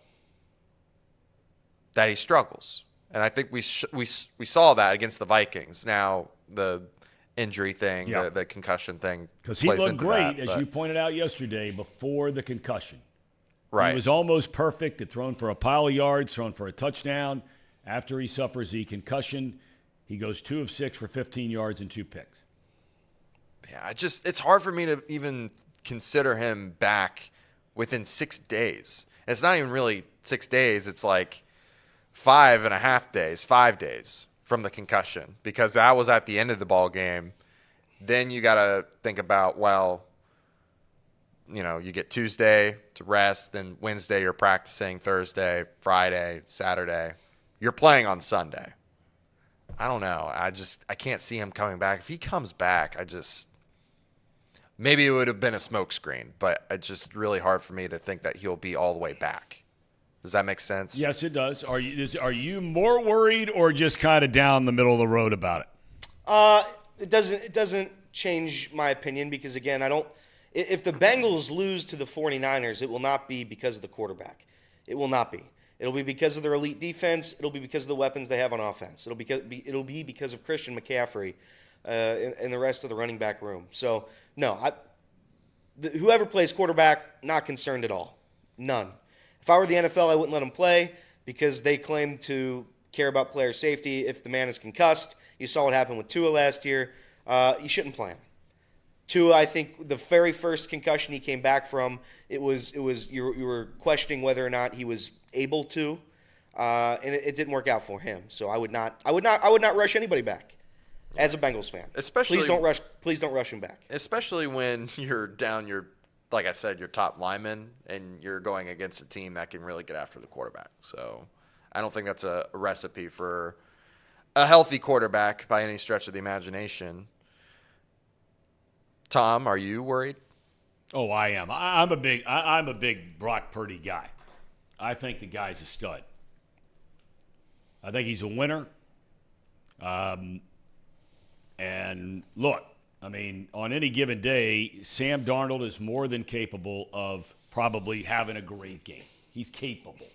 that he struggles. And I think we saw that against the Vikings. Now the injury thing, Yeah. the concussion thing, Because he plays looked into great, that, as but- you pointed out yesterday, before the concussion. right. He was almost perfect. Had thrown for a pile of yards, thrown for a touchdown. After he suffers the concussion, he goes 2 of 6 for 15 yards and 2 picks. Yeah, it's hard for me to even consider him back within 6 days. And it's not even really 6 days. It's like 5.5 days, 5 days from the concussion, because that was at the end of the ball game. Then you got to think about, well, you get Tuesday to rest, then Wednesday you're practicing, Thursday, Friday, Saturday. You're playing on Sunday. I don't know. I can't see him coming back. If he comes back, maybe it would have been a smokescreen, but it's just really hard for me to think that he'll be all the way back. Does that make sense? Yes, it does. Are you more worried or just kind of down the middle of the road about it? It doesn't change my opinion because, again, if the Bengals lose to the 49ers, it will not be because of the quarterback. It will not be. It'll be because of their elite defense. It'll be because of the weapons they have on offense. It'll be because of Christian McCaffrey and the rest of the running back room. So, no, whoever plays quarterback, not concerned at all. None. If I were the NFL, I wouldn't let him play because they claim to care about player safety. If the man is concussed, you saw what happened with Tua last year, you shouldn't play him. Tua, I think the very first concussion he came back from, you were questioning whether or not he was able to, and it didn't work out for him. So I would not rush anybody back as a Bengals fan. Especially, please don't rush him back. Especially when you're down like I said, your top lineman, and you're going against a team that can really get after the quarterback. So I don't think that's a recipe for a healthy quarterback by any stretch of the imagination. Tom, are you worried? Oh, I am. I'm a big Brock Purdy guy. I think the guy's a stud. I think he's a winner. And look, I mean, on any given day, Sam Darnold is more than capable of probably having a great game. He's capable,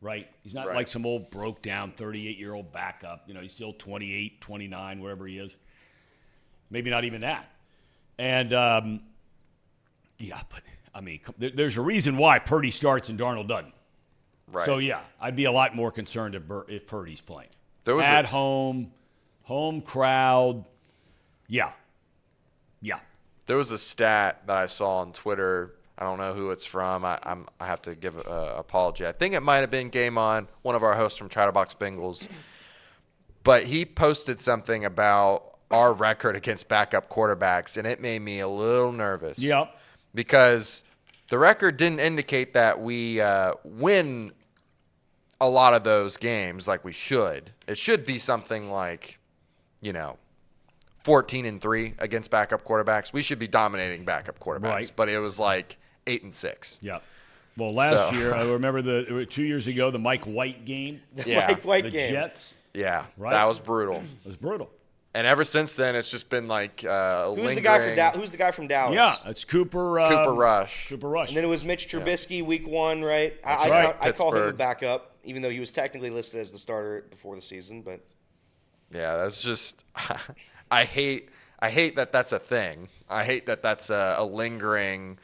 right? He's not like some old broke-down 38-year-old backup. He's still 28, 29, wherever he is. Maybe not even that. And, but, I mean, there's a reason why Purdy starts and Darnold doesn't. Right. So, yeah, I'd be a lot more concerned if Purdy's playing. Home crowd. Yeah. There was a stat that I saw on Twitter. I don't know who it's from. I have to give an apology. I think it might have been Game On, one of our hosts from Chatterbox Bengals. But he posted something about our record against backup quarterbacks, and it made me a little nervous. Yep. Because the record didn't indicate that we win a lot of those games like we should. It should be something like, 14-3 against backup quarterbacks. We should be dominating backup quarterbacks, right. But it was like 8-6. Yeah. Well, last year, I remember 2 years ago, the Mike White game. Mike White the game. Jets. Yeah, right? That was brutal. It was brutal. And ever since then, it's just been like Who's the guy from Dallas? Yeah, it's Cooper Rush. Cooper Rush. And then it was Mitch Trubisky week 1, right? I call him a backup, even though he was technically listed as the starter before the season. But yeah, that's just I hate that that's a thing. I hate that that's a lingering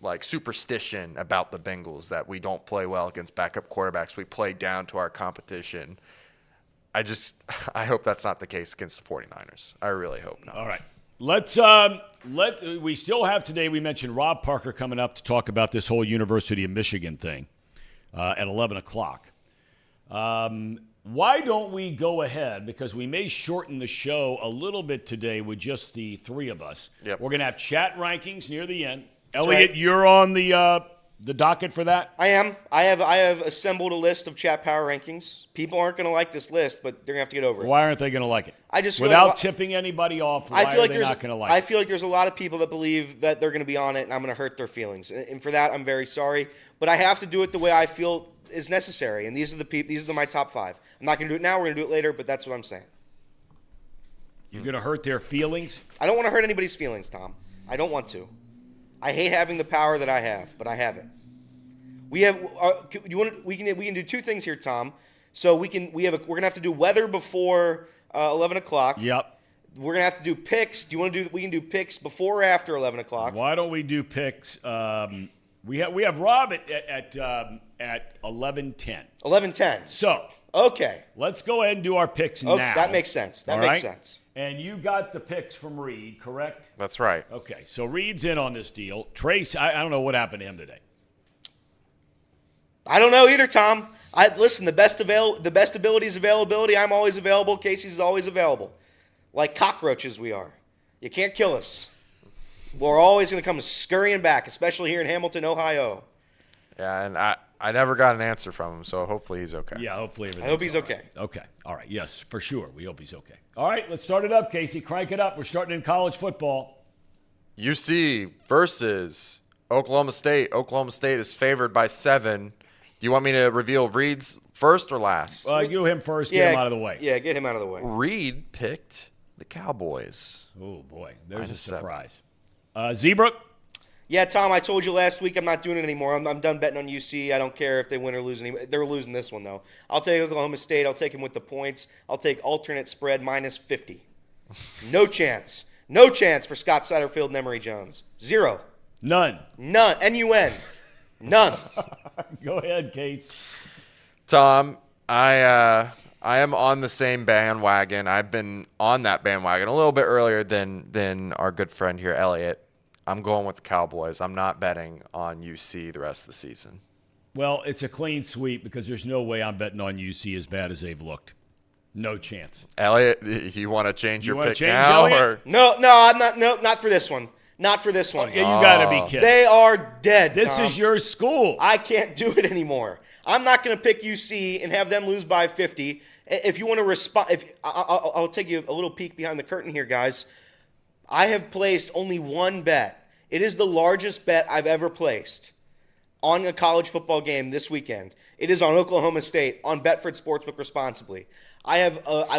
like superstition about the Bengals that we don't play well against backup quarterbacks. We play down to our competition. I hope that's not the case against the 49ers. I really hope not. All right. We still have today, we mentioned Rob Parker coming up to talk about this whole University of Michigan thing at 11 o'clock. Why don't we go ahead, because we may shorten the show a little bit today with just the three of us. Yep. We're going to have chat rankings near the end. That's Elliot, right. You're on the docket for that? I am. I have assembled a list of chat power rankings. People aren't going to like this list, but they're going to have to get over it. Why aren't they going to like it? I just feel Without like, tipping anybody off, why I feel are like they not going to like I it? feel like there's a lot of people that believe that they're going to be on it, and I'm going to hurt their feelings. And for that, I'm very sorry. But I have to do it the way I feel is necessary. And these are my top 5. I'm not going to do it now. We're going to do it later, but that's what I'm saying. You're going to hurt their feelings? I don't want to hurt anybody's feelings, Tom. I don't want to. I hate having the power that I have, but I have it. We can do 2 things here, Tom. So we're gonna have to do weather before 11 o'clock. Yep. We're gonna have to do picks. We can do picks before or after 11 o'clock. Why don't we do picks? We have Rob at 11:10. 11:10. So Okay. Let's go ahead and do our picks Okay, now. that makes sense. That All makes right? sense. And you got the picks from Reed, correct? That's right. Okay, so Reed's in on this deal. Trace, I don't know what happened to him today. I don't know either, Tom. Listen. The best ability is availability. I'm always available. Casey's always available. Like cockroaches, we are. You can't kill us. We're always going to come scurrying back, especially here in Hamilton, Ohio. Yeah, and I never got an answer from him, so hopefully he's okay. Yeah, hopefully everything's I hope he's all right. okay. Okay, all right, yes, for sure. We hope he's okay. All right, let's start it up, Casey. Crank it up. We're starting in college football. UC versus Oklahoma State. Oklahoma State is favored by 7. Do you want me to reveal Reed's first or last? You him first, get him out of the way. Yeah, get him out of the way. Reed picked the Cowboys. Oh, boy, there's a -7. surprise. Zebra? Yeah, Tom, I told you last week I'm not doing it anymore. I'm done betting on UC. I don't care if they win or lose. They're losing this one, though. I'll take Oklahoma State. I'll take them with the points. I'll take alternate spread -50. No chance. No chance for Scott Satterfield and Emory Jones. 0. None. None. N-U-N. None. Go ahead, Case. Tom, I am on the same bandwagon. I've been on that bandwagon a little bit earlier than our good friend here, Elliot. I'm going with the Cowboys. I'm not betting on UC the rest of the season. Well, it's a clean sweep because there's no way I'm betting on UC as bad as they've looked. No chance. Elliot, you want to change your wanna pick change, now? Elliot? Or? No, I'm not. No, not for this one. Not for this one. Yeah, you got to be kidding. They are dead, This Tom. is your school. I can't do it anymore. I'm not going to pick UC and have them lose by 50. If you want to respond, I'll take you a little peek behind the curtain here, guys. I have placed only one bet. It is the largest bet I've ever placed on a college football game this weekend. It is on Oklahoma State on Betfred Sportsbook responsibly. I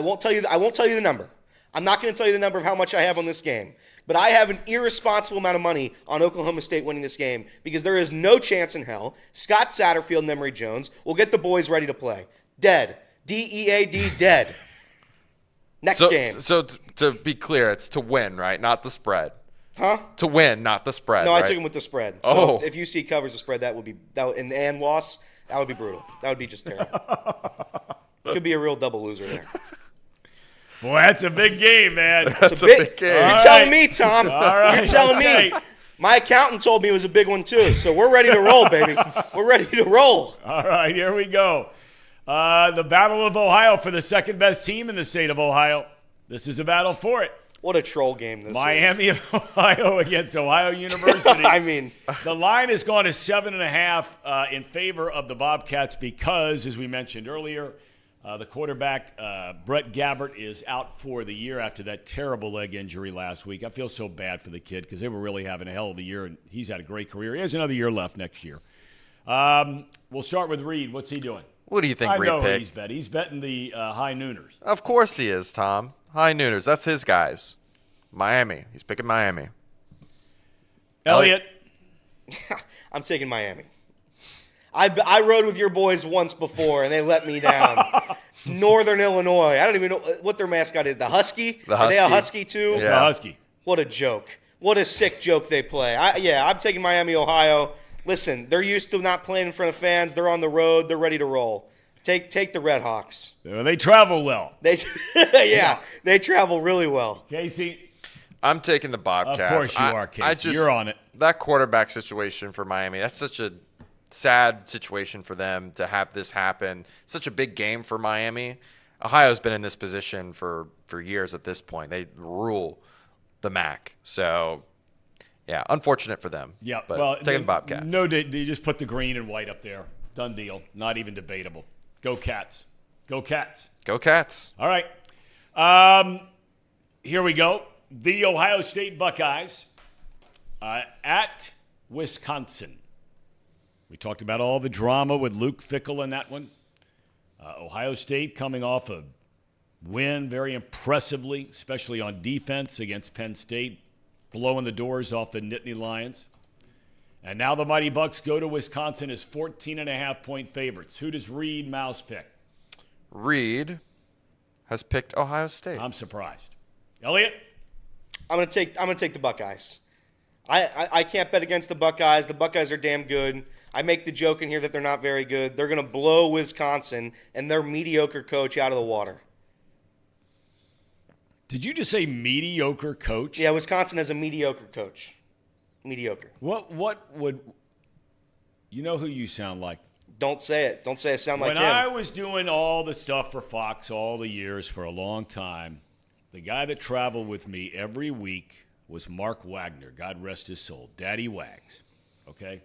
won't tell you the number. I'm not going to tell you the number of how much I have on this game. But I have an irresponsible amount of money on Oklahoma State winning this game because there is no chance in hell Scott Satterfield and Emory Jones will get the boys ready to play. Dead. D-E-A-D, dead. Next game. So to be clear, it's to win, right? Not the spread. Huh? To win, not the spread. No, right? I took him with the spread. So Oh. if UC covers the spread, and loss, that would be brutal. That would be just terrible. Could be a real double loser there. Boy, that's a big game, man. That's a big game. You're All telling right. me, Tom. All right. You're telling Okay. me. My accountant told me it was a big one, too. So we're ready to roll, baby. We're ready to roll. All right, here we go. The Battle of Ohio for the second best team in the state of Ohio. This is a battle for it. What a troll game this Miami of Ohio against Ohio University. is. I mean, The line has gone to 7.5 in favor of the Bobcats because, as we mentioned earlier, the quarterback, Brett Gabbert, is out for the year after that terrible leg injury last week. I feel so bad for the kid because they were really having a hell of a year, and he's had a great career. He has another year left next year. We'll start with Reed. What's he doing? What do you think I Reed know who picked? he's betting. He's betting the High Nooners. Of course he is, Tom. High Nooners. That's his guys. Miami. He's picking Miami. Elliot. I'm taking Miami. I rode with your boys once before, and they let me down. Northern Illinois. I don't even know what their mascot is. The Husky? The Are they a Husky. Husky, too? It's Yeah. a Husky. What a joke. What a sick joke they play. I'm taking Miami, Ohio. Listen, they're used to not playing in front of fans. They're on the road. They're ready to roll. Take the Red Hawks. They travel well. They they travel really well. Casey. I'm taking the Bobcats. Of course you are, Casey. You're on it. That quarterback situation for Miami, that's such a sad situation for them to have this happen. Such a big game for Miami. Ohio's been in this position for years at this point. They rule the MAC. So, yeah, unfortunate for them. Yeah, but well, taking the Bobcats. No, they just put the green and white up there. Done deal. Not even debatable. Go Cats. Go Cats. Go Cats. All right. Here we go. The Ohio State Buckeyes at Wisconsin. We talked about all the drama with Luke Fickell in that one. Ohio State coming off a win very impressively, especially on defense against Penn State, blowing the doors off the Nittany Lions. And now the Mighty Bucks go to Wisconsin as 14.5-point favorites. Who does Reed Mouse pick? Reed has picked Ohio State. I'm surprised. Elliot? I'm gonna take the Buckeyes. I can't bet against the Buckeyes. The Buckeyes are damn good. I make the joke in here that they're not very good. They're going to blow Wisconsin and their mediocre coach out of the water. Did you just say mediocre coach? Yeah, Wisconsin has a mediocre coach. Mediocre. What would you know who you sound like? Don't say it. Don't say I sound like When him. I was doing all the stuff for Fox all the years for a long time, the guy that traveled with me every week was Mark Wagner. God rest his soul. Daddy Wags. Okay?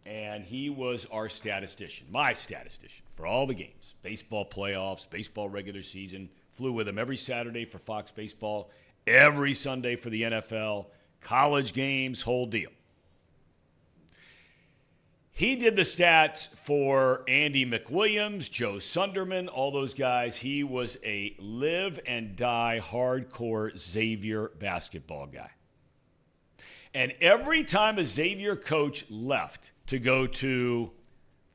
And he was our statistician, my statistician, for all the games. Baseball playoffs, baseball regular season. Flew with him every Saturday for Fox Baseball, every Sunday for the NFL, college games, whole deal. He did the stats for Andy McWilliams, Joe Sunderman, all those guys. He was a live and die hardcore Xavier basketball guy. And every time a Xavier coach left to go to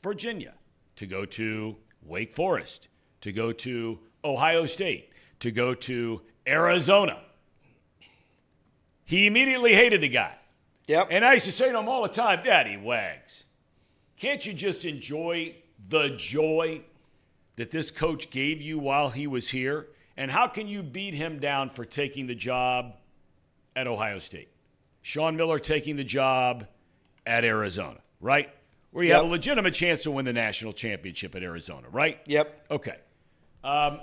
Virginia, to go to Wake Forest, to go to Ohio State, to go to Arizona, he immediately hated the guy. Yep. And I used to say to him all the time, Daddy Wags, can't you just enjoy the joy that this coach gave you while he was here? And how can you beat him down for taking the job at Ohio State? Sean Miller taking the job at Arizona, right? Where you have a legitimate chance to win the national championship at Arizona, right? Yep. Okay.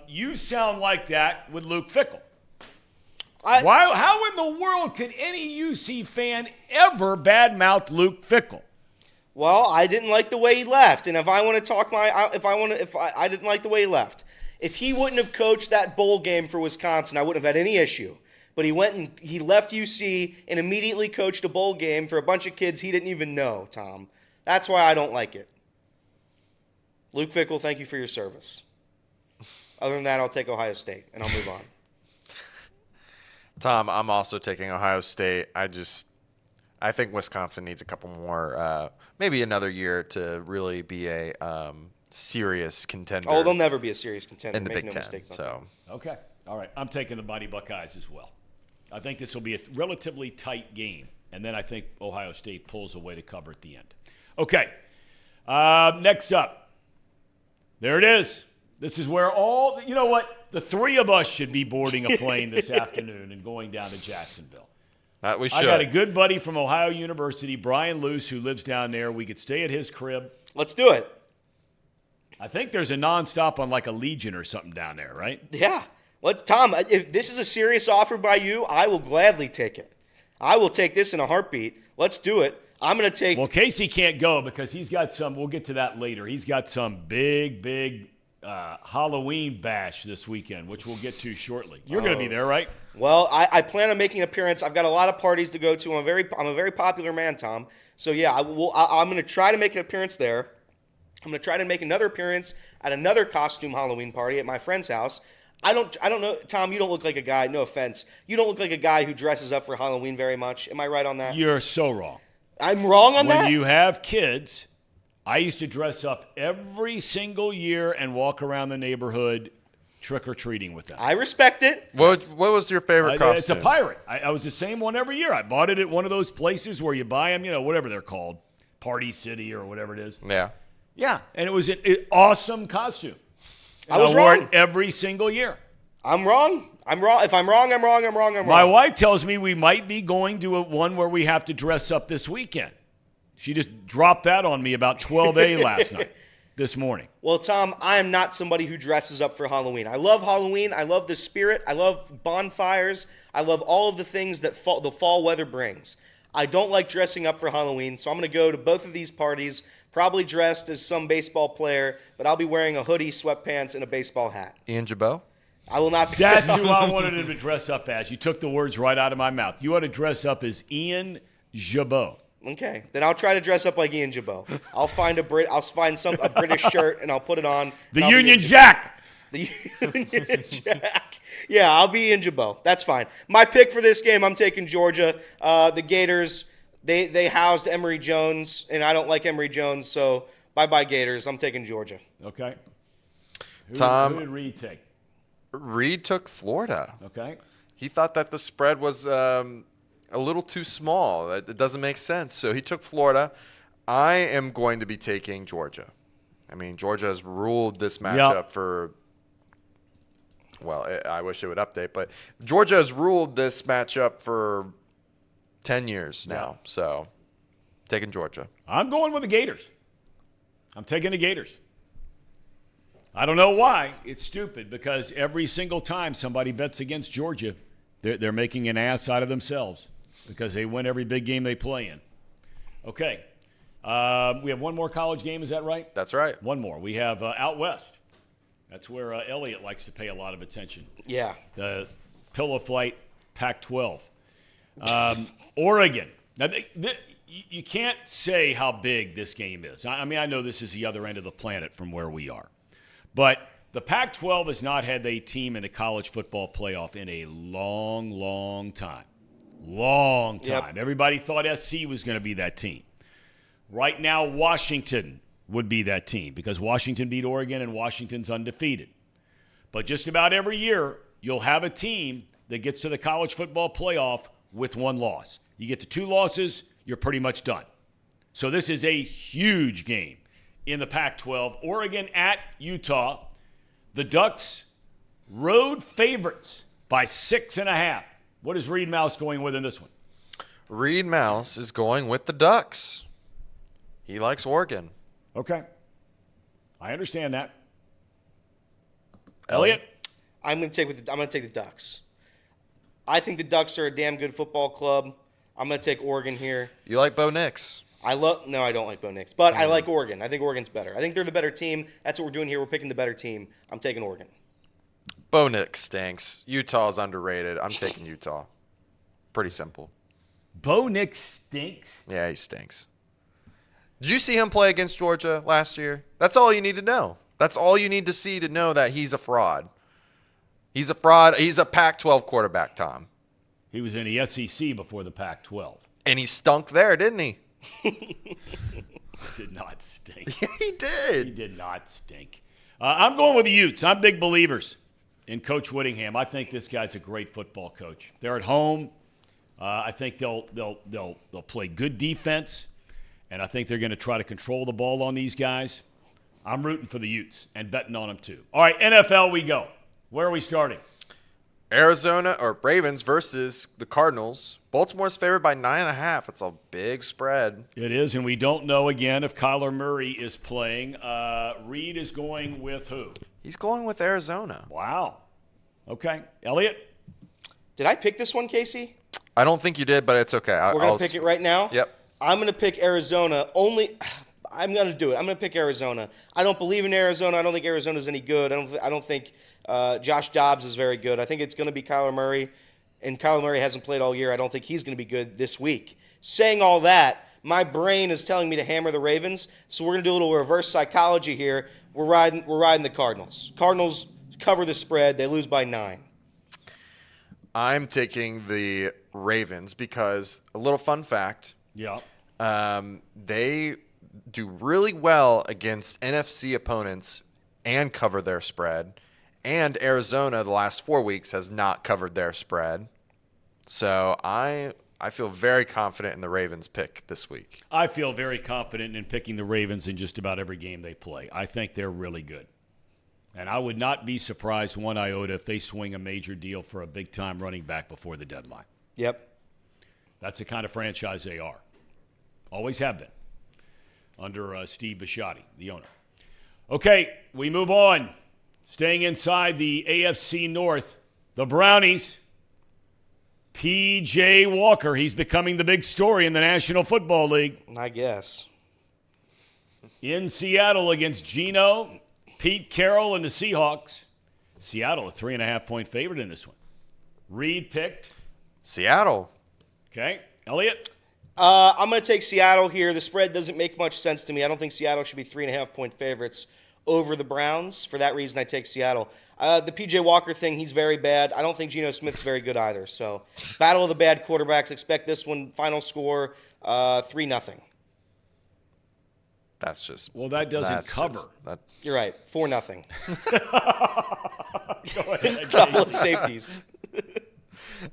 You sound like that with Luke Fickell. How in the world could any UC fan ever badmouth Luke Fickell? Well, I didn't like the way he left, and if I didn't like the way he left. If he wouldn't have coached that bowl game for Wisconsin, I wouldn't have had any issue. But he went and he left UC and immediately coached a bowl game for a bunch of kids he didn't even know, Tom. That's why I don't like it. Luke Fickell, thank you for your service. Other than that, I'll take Ohio State, and I'll move on. Tom, I'm also taking Ohio State. I think Wisconsin needs a couple more, maybe another year to really be a serious contender. Oh, they'll never be a serious contender. in the Make Big no Ten. mistake about So Okay. All right. I'm taking the Mighty Buckeyes as well. I think this will be a relatively tight game, and then I think Ohio State pulls away to cover at the end. Okay. Next up. There it is. This is where you know what? The three of us should be boarding a plane this afternoon and going down to Jacksonville. that we should. I got a good buddy from Ohio University, Brian Luce, who lives down there. We could stay at his crib. Let's do it. I think there's a nonstop on like a Legion or something down there, right? Yeah. Tom, if this is a serious offer by you, I will gladly take it. I will take this in a heartbeat. Let's do it. I'm going to take. Well, Casey can't go because he's got some. We'll get to that later. He's got some big Halloween bash this weekend, which we'll get to shortly. You're going to be there, right? Well, I plan on making an appearance. I've got a lot of parties to go to. I'm a very popular man, Tom. So yeah, I'm going to try to make an appearance there. I'm going to try to make another appearance at another costume Halloween party at my friend's house. I don't know, Tom. You don't look like a guy. No offense. You don't look like a guy who dresses up for Halloween very much. Am I right on that? You're so wrong. I'm wrong on that. When you have kids, I used to dress up every single year and walk around the neighborhood trick-or-treating with them. I respect it. What was your favorite costume? It's a pirate. I was the same one every year. I bought it at one of those places where you buy them, whatever they're called, Party City or whatever it is. Yeah. Yeah, and it was an awesome costume. And I was wore wrong. it every single year. I'm wrong. I'm wrong. If I'm wrong, I'm wrong. I'm wrong. I'm wrong. My wife tells me we might be going to one where we have to dress up this weekend. She just dropped that on me about 12 this morning. Well, Tom, I am not somebody who dresses up for Halloween. I love Halloween. I love the spirit. I love bonfires. I love all of the things that the fall weather brings. I don't like dressing up for Halloween, so I'm going to go to both of these parties, probably dressed as some baseball player, but I'll be wearing a hoodie, sweatpants, and a baseball hat. Ian Jabot? I will not be. That's who I wanted him to dress up as. You took the words right out of my mouth. You ought to dress up as Ian Jabot. Okay, then I'll try to dress up like Ian Jabot. I'll find a British shirt and I'll put it on. The Union Jack. The Union Jack. Yeah, I'll be Ian Jabot. That's fine. My pick for this game, I'm taking Georgia. The Gators, they housed Emory Jones, and I don't like Emory Jones, so bye-bye Gators. I'm taking Georgia. Okay. Tom. Who did Reed take? Reed took Florida. Okay. He thought that the spread was a little too small. It doesn't make sense. So he took Florida. I am going to be taking Georgia. I mean, Georgia has ruled this matchup for. Well, I wish it would update, but Georgia has ruled this matchup for 10 years now. So, taking Georgia. I'm going with the Gators. I'm taking the Gators. I don't know why. It's stupid because every single time somebody bets against Georgia, they're making an ass out of themselves because they win every big game they play in. Okay. We have one more college game. Is that right? That's right. One more. We have out west. That's where Elliott likes to pay a lot of attention. Yeah. The pillow flight Pac-12. Oregon. Now, you can't say how big this game is. I mean, I know this is the other end of the planet from where we are. But the Pac-12 has not had a team in the college football playoff in a long, long time. Long time. Yep. Everybody thought SC was going to be that team. Right now, Washington would be that team because Washington beat Oregon and Washington's undefeated. But just about every year, you'll have a team that gets to the college football playoff with one loss. You get to 2 losses, you're pretty much done. So this is a huge game in the Pac-12. Oregon at Utah. The Ducks, road favorites by 6.5. What is Reed Mouse going with in this one? Reed Mouse is going with the Ducks. He likes Oregon. Okay. I understand that. Elliot? I'm going to take the Ducks. I think the Ducks are a damn good football club. I'm going to take Oregon here. You like Bo Nix? No, I don't like Bo Nix, but I like Oregon. I think Oregon's better. I think they're the better team. That's what we're doing here. We're picking the better team. I'm taking Oregon. Bo Nix stinks. Utah's underrated. I'm taking Utah. Pretty simple. Bo Nix stinks. Yeah, he stinks. Did you see him play against Georgia last year? That's all you need to know. That's all you need to see to know that he's a fraud. He's a fraud. He's a Pac-12 quarterback, Tom. He was in the SEC before the Pac-12. And he stunk there, didn't he? Did not stink. Yeah, he did. He did not stink. I'm going with the Utes. I'm big believers in Coach Whittingham. I think this guy's a great football coach. They're at home. I think they'll play good defense, and I think they're going to try to control the ball on these guys. I'm rooting for the Utes and betting on them too. All right, NFL we go. Where are we starting? Arizona or Ravens versus the Cardinals. Baltimore's favored by 9.5. It's a big spread. It is, and we don't know again if Kyler Murray is playing. Reed is going with who? He's going with Arizona. Wow. Okay. Elliot? Did I pick this one, Casey? I don't think you did, but it's okay. We're going to pick it right now? Yep. I'm going to pick Arizona only. I'm going to do it. I'm going to pick Arizona. I don't believe in Arizona. I don't think Arizona's any good. I don't think Josh Dobbs is very good. I think it's going to be Kyler Murray, and Kyler Murray hasn't played all year. I don't think he's going to be good this week. Saying all that, my brain is telling me to hammer the Ravens, so we're going to do a little reverse psychology here. We're riding the Cardinals. Cardinals cover the spread. They lose by 9. I'm taking the Ravens because a little fun fact. Yeah. They do really well against NFC opponents and cover their spread. And Arizona, the last 4 weeks, has not covered their spread. So I feel very confident in the Ravens pick this week. I feel very confident in picking the Ravens in just about every game they play. I think they're really good. And I would not be surprised one iota if they swing a major deal for a big-time running back before the deadline. Yep. That's the kind of franchise they are. Always have been under Steve Bisciotti, the owner. Okay, we move on. Staying inside the AFC North, the Brownies. P.J. Walker, he's becoming the big story in the National Football League. I guess. In Seattle against Geno, Pete Carroll, and the Seahawks. Seattle, a 3.5-point favorite in this one. Reed picked. Seattle. Okay. Elliot? I'm going to take Seattle here. The spread doesn't make much sense to me. I don't think Seattle should be 3.5-point favorites over the Browns. For that reason, I take Seattle. The P.J. Walker thing, he's very bad. I don't think Geno Smith's very good either. So, battle of the bad quarterbacks. Expect this one. Final score, 3-0. That's just. Well, that doesn't cover. You're right. 4-0. Go ahead. Couple of safeties.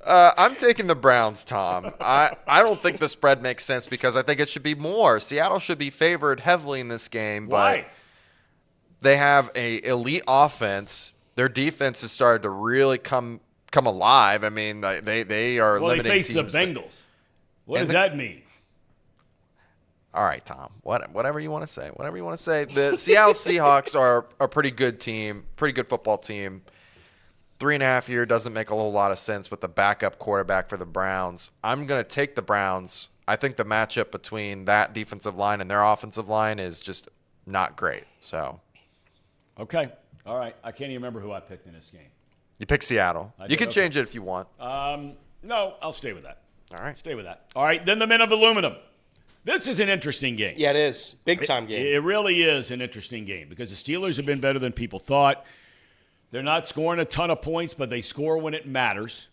I'm taking the Browns, Tom. I don't think the spread makes sense because I think it should be more. Seattle should be favored heavily in this game. Why? But they have a elite offense. Their defense has started to really come alive. I mean, they are limiting they face teams. the Bengals. What And does that mean? All right, Tom. Whatever you want to say. Whatever you want to say. The Seattle Seahawks are a pretty good team, pretty good football team. 3.5 year doesn't make a whole lot of sense with the backup quarterback for the Browns. I'm going to take the Browns. I think the matchup between that defensive line and their offensive line is just not great. So, Okay. All right. I can't even remember who I picked in this game. you pick Seattle. You can okay. change it if you want. No, I'll stay with that. All right. Stay with that. All right. Then the men of aluminum. This is an interesting game. Yeah, it is. Big time game. It really is an interesting game because the Steelers have been better than people thought. They're not scoring a ton of points, but they score when it matters.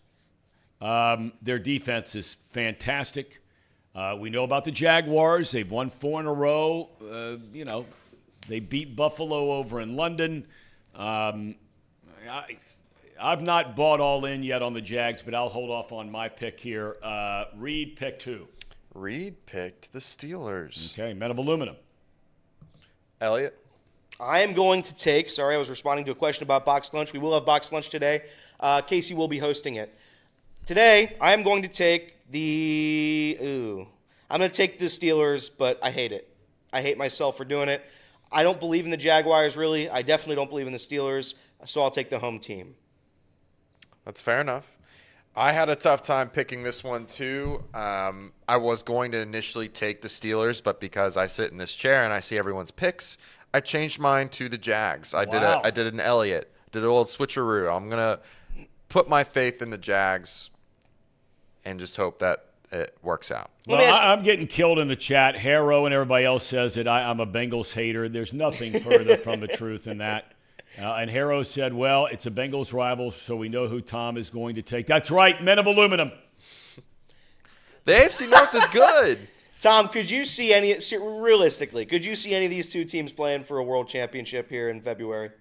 Their defense is fantastic. We know about the Jaguars. They've won 4 in a row. They beat Buffalo over in London. I've not bought all in yet on the Jags, but I'll hold off on my pick here. Reed picked who? Reed picked the Steelers. Okay, men of aluminum. Elliot? I am going to take, sorry, I was responding to a question about boxed lunch. We will have boxed lunch today. Casey will be hosting it. Today, I am going to take I'm going to take the Steelers, but I hate it. I hate myself for doing it. I don't believe in the Jaguars, really. I definitely don't believe in the Steelers, so I'll take the home team. That's fair enough. I had a tough time picking this one, too. I was going to initially take the Steelers, but because I sit in this chair and I see everyone's picks, I changed mine to the Jags. I did an Elliott, did an old switcheroo. I'm going to put my faith in the Jags and just hope that it works out. Well, I'm getting killed in the chat. Harrow and everybody else says that I'm a Bengals hater. There's nothing further from the truth than that. And Harrow said, well, it's a Bengals rival, so we know who Tom is going to take. That's right, men of aluminum. The AFC North is good. Tom, realistically, could you see any of these two teams playing for a world championship here in February?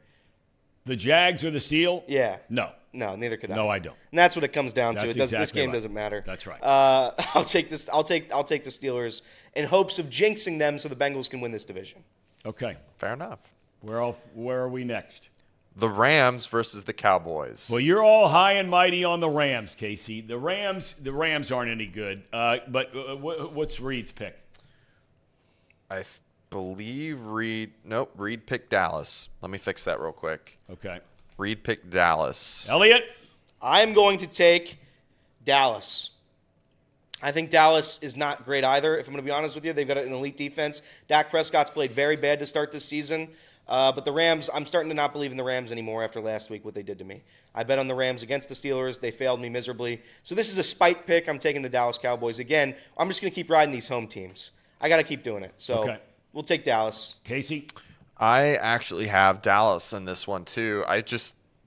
The Jags or the Steel? Yeah. No. No, neither could I. No, I don't. And that's what it comes down to. That's This exactly game right. doesn't matter. That's right. I'll take this. I'll take the Steelers in hopes of jinxing them so the Bengals can win this division. Okay. Fair enough. Where are we next? The Rams versus the Cowboys. Well, you're all high and mighty on the Rams, Casey. The Rams aren't any good. But what's Reed's pick? I believe Reed picked Dallas. Let me fix that real quick. Okay. Reed picked Dallas. Elliot? I'm going to take Dallas. I think Dallas is not great either, if I'm going to be honest with you. They've got an elite defense. Dak Prescott's played very bad to start this season. But the Rams, I'm starting to not believe in the Rams anymore after last week, what they did to me. I bet on the Rams against the Steelers. They failed me miserably. So this is a spite pick. I'm taking the Dallas Cowboys. Again, I'm just going to keep riding these home teams. I got to keep doing it. So We'll take Dallas. Casey? I actually have Dallas in this one too.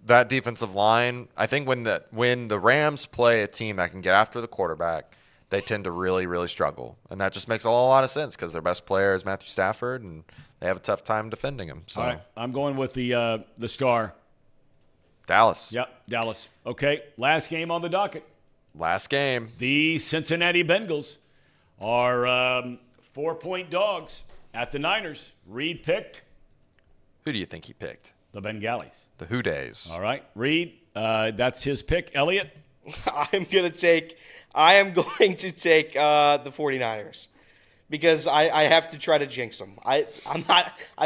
That defensive line, I think when the Rams play a team that can get after the quarterback, they tend to really, really struggle. And that just makes a lot of sense because their best player is Matthew Stafford, and they have a tough time defending him. So. All right. I'm going with the star. Dallas. Yep, Dallas. Okay, last game on the docket. Last game. The Cincinnati Bengals are 4-point dogs at the Niners. Reed picked Who do you think he picked? the Bengalis. The Who Days. All right, Reed, that's his pick. Elliot? I am going to take the 49ers because I have to try to jinx them. I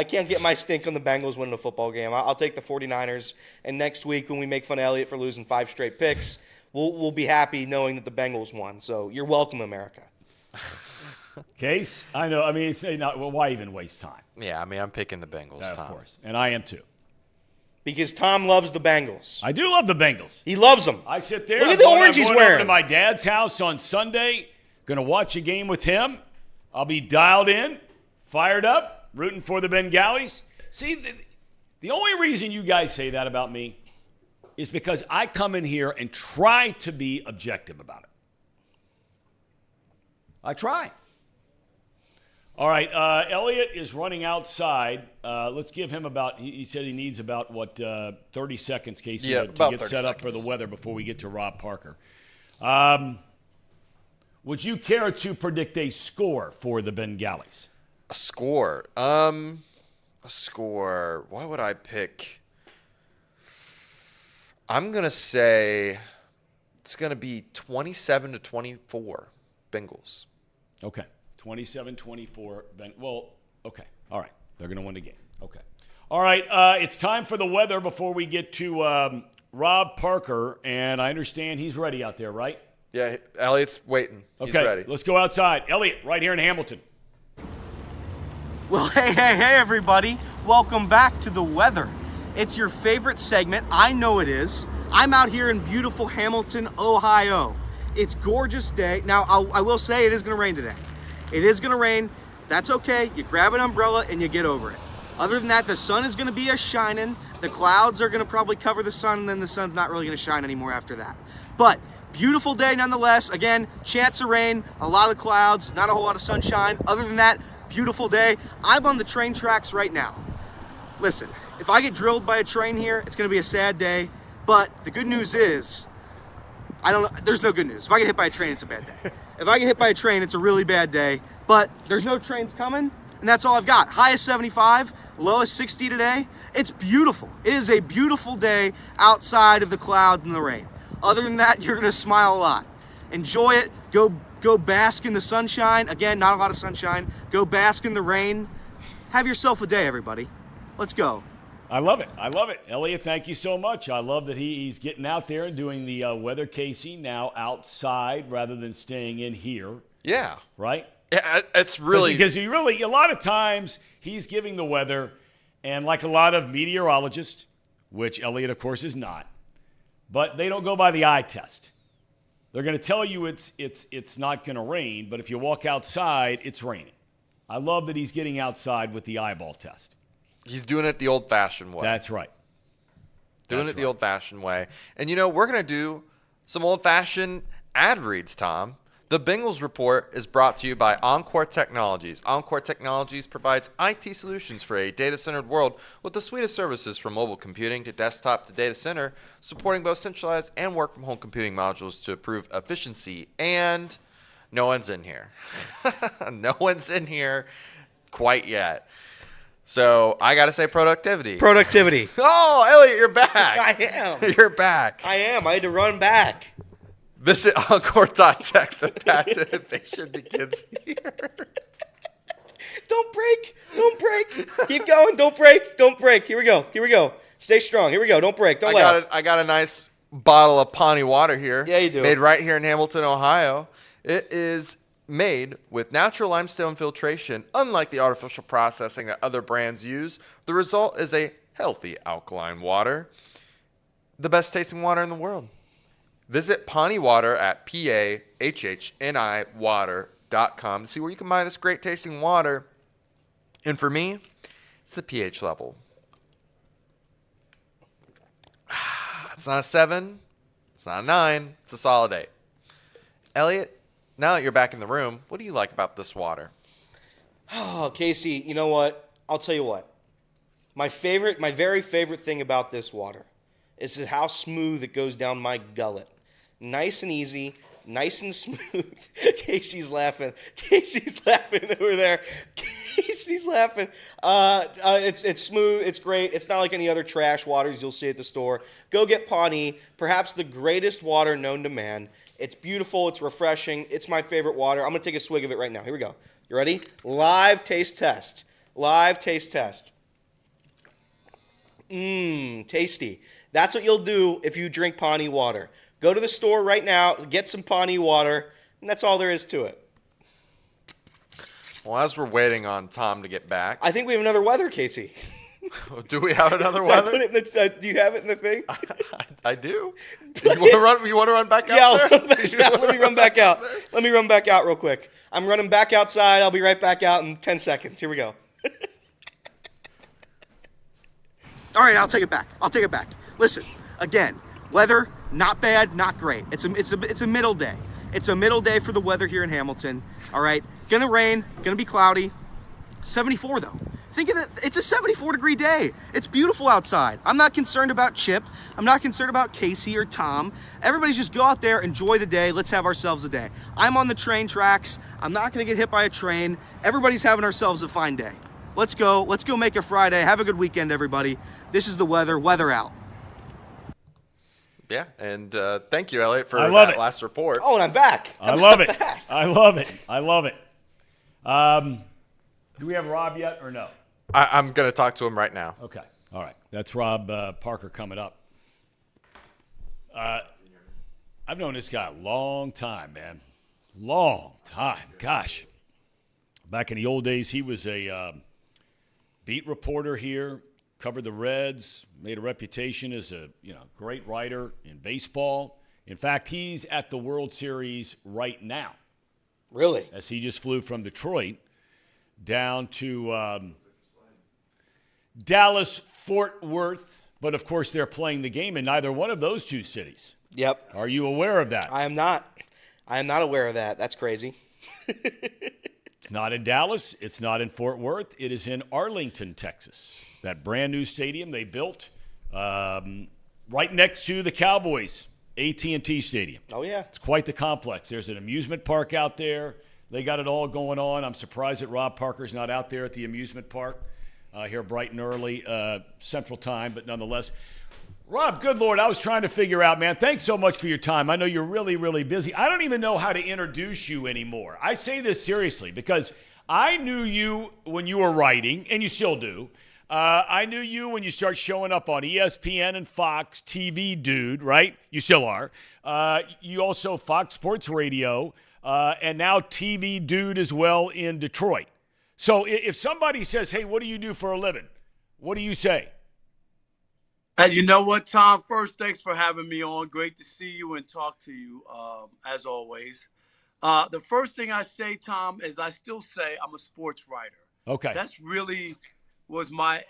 can't get my stink on the Bengals winning a football game. I'll take the 49ers, and next week when we make fun of Elliott for losing 5 straight picks, we'll be happy knowing that the Bengals won. So you're welcome, America. Case? I know. I mean, why even waste time? Yeah, I mean, I'm picking the Bengals, Tom. Of course. And I am too. Because Tom loves the Bengals. I do love the Bengals. He loves them. I sit there. Look at the orange he's I'm going over wearing. to my dad's house on Sunday. Going to watch a game with him. I'll be dialed in, fired up, rooting for the Bengalis. See, the only reason you guys say that about me is because I come in here and try to be objective about it. I try. All right, Elliot is running outside. Let's give him he said he needs about, 30 seconds, Casey, to about get 30 set up for seconds. the weather before we get to Rob Parker. Would you care to predict a score for the Bengals? A score. A score. What would I pick? I'm going to say it's going to be 27-24 Bengals. Okay. 27-24. Well, okay. All right. They're going to win the game. Okay. All right. It's time for the weather before we get to Rob Parker. And I understand he's ready out there, right? Yeah, Elliot's waiting. He's ready. Let's go outside. Elliot, right here in Hamilton. Well, hey, everybody. Welcome back to the weather. It's your favorite segment. I know it is. I'm out here in beautiful Hamilton, Ohio. It's gorgeous day. Now, I will say it is going to rain today. It is going to rain. That's okay. You grab an umbrella and you get over it. Other than that, the sun is going to be shining. The clouds are going to probably cover the sun, and then the sun's not really going to shine anymore after that. But beautiful day nonetheless. Again, chance of rain, a lot of clouds, not a whole lot of sunshine. Other than that, beautiful day. I'm on the train tracks right now. Listen, if I get drilled by a train here, it's going to be a sad day. But the good news is, there's no good news. If I get hit by a train, it's a bad day. If I get hit by a train, it's a really bad day. But there's no trains coming, and that's all I've got. High is 75, low is 60 today. It's beautiful. It is a beautiful day outside of the clouds and the rain. Other than that, you're going to smile a lot. Enjoy it. Go bask in the sunshine. Again, not a lot of sunshine. Go bask in the rain. Have yourself a day, everybody. Let's go. I love it. Elliot, thank you so much. I love that he's getting out there and doing the weather casing now outside rather than staying in here. Yeah. Right? Yeah, it's really... Because a lot of times he's giving the weather, and like a lot of meteorologists, which Elliot, of course, is not, but they don't go by the eye test. They're going to tell you it's not going to rain, but if you walk outside, it's raining. I love that he's getting outside with the eyeball test. He's doing it the old-fashioned way. That's right. Doing it the old-fashioned way. And, we're going to do some old-fashioned ad reads, Tom. The Bengals Report is brought to you by Encore Technologies. Encore Technologies provides IT solutions for a data-centered world with a suite of services from mobile computing to desktop to data center, supporting both centralized and work-from-home computing modules to improve efficiency. And no one's in here. No one's in here quite yet. So I got to say productivity. Productivity. Oh, Elliot, you're back. I am. You're back. I am. I had to run back. Visit Encore.tech. The path to innovation begins here. Don't break. Keep going. Don't break. Here we go. Stay strong. Here we go. Don't break. Don't laugh. I got a nice bottle of Pawnee water here. Yeah, you do. Made right here in Hamilton, Ohio. It is made with natural limestone filtration, unlike the artificial processing that other brands use. The result is a healthy alkaline water. The best tasting water in the world. Visit Pawnee Water at PAHHNIwater.com to see where you can buy this great tasting water. And for me, it's the pH level. It's not a 7. It's not a 9. It's a solid 8. Elliot, now that you're back in the room, what do you like about this water? Oh, Casey, you know what? I'll tell you what. My very favorite thing about this water is how smooth it goes down my gullet. Nice and easy, nice and smooth. Casey's laughing over there. Casey's laughing. It's smooth. It's great. It's not like any other trash waters you'll see at the store. Go get Pawnee, perhaps the greatest water known to man. It's beautiful. It's refreshing. It's my favorite water. I'm going to take a swig of it right now. Here we go. You ready? Live taste test. Tasty. That's what you'll do if you drink Pawnee water. Go to the store right now, get some Pawnee water, and that's all there is to it. Well, as we're waiting on Tom to get back. I think we have another weather, Casey. Do we have another weather? Do you have it in the thing? I do. You want to run back out there? I'll run back out. Let me run back out real quick. I'm running back outside. I'll be right back out in 10 seconds. Here we go. All right, I'll take it back. Listen, again, weather, not bad, not great. It's a middle day. It's a middle day for the weather here in Hamilton. All right, gonna rain, gonna be cloudy. 74 though. Think of it. It's a 74-degree day. It's beautiful outside. I'm not concerned about Chip. I'm not concerned about Casey or Tom. Everybody's just go out there, enjoy the day. Let's have ourselves a day. I'm on the train tracks. I'm not going to get hit by a train. Everybody's having ourselves a fine day. Let's go. Let's go make it Friday. Have a good weekend, everybody. This is the weather. Weather out. Yeah, and thank you, Elliot, for that last report. Oh, and I'm back. I love it. I love it. I love it. Do we have Rob yet or no? I'm going to talk to him right now. Okay. All right. That's Rob Parker coming up. I've known this guy a long time, man. Long time. Gosh. Back in the old days, he was a beat reporter here, covered the Reds, made a reputation as a great writer in baseball. In fact, he's at the World Series right now. Really? As he just flew from Detroit down to Dallas, Fort Worth. But, of course, they're playing the game in neither one of those two cities. Yep. Are you aware of that? I am not. I am not aware of that. That's crazy. It's not in Dallas. It's not in Fort Worth. It is in Arlington, Texas. That brand new stadium they built right next to the Cowboys AT&T Stadium. Oh, yeah. It's quite the complex. There's an amusement park out there. They got it all going on. I'm surprised that Rob Parker's not out there at the amusement park here bright and early Central Time, but nonetheless. Rob, good Lord, I was trying to figure out, man, thanks so much for your time. I know you're really, really busy. I don't even know how to introduce you anymore. I say this seriously because I knew you when you were writing, and you still do. I knew you when you start showing up on ESPN and Fox TV, dude, right? You still are. You also Fox Sports Radio, and now TV dude as well in Detroit. So if somebody says, hey, what do you do for a living? What do you say? And you know what, Tom? First, thanks for having me on. Great to see you and talk to you, as always. The first thing I say, Tom, is I still say I'm a sports writer. Okay. That's really was my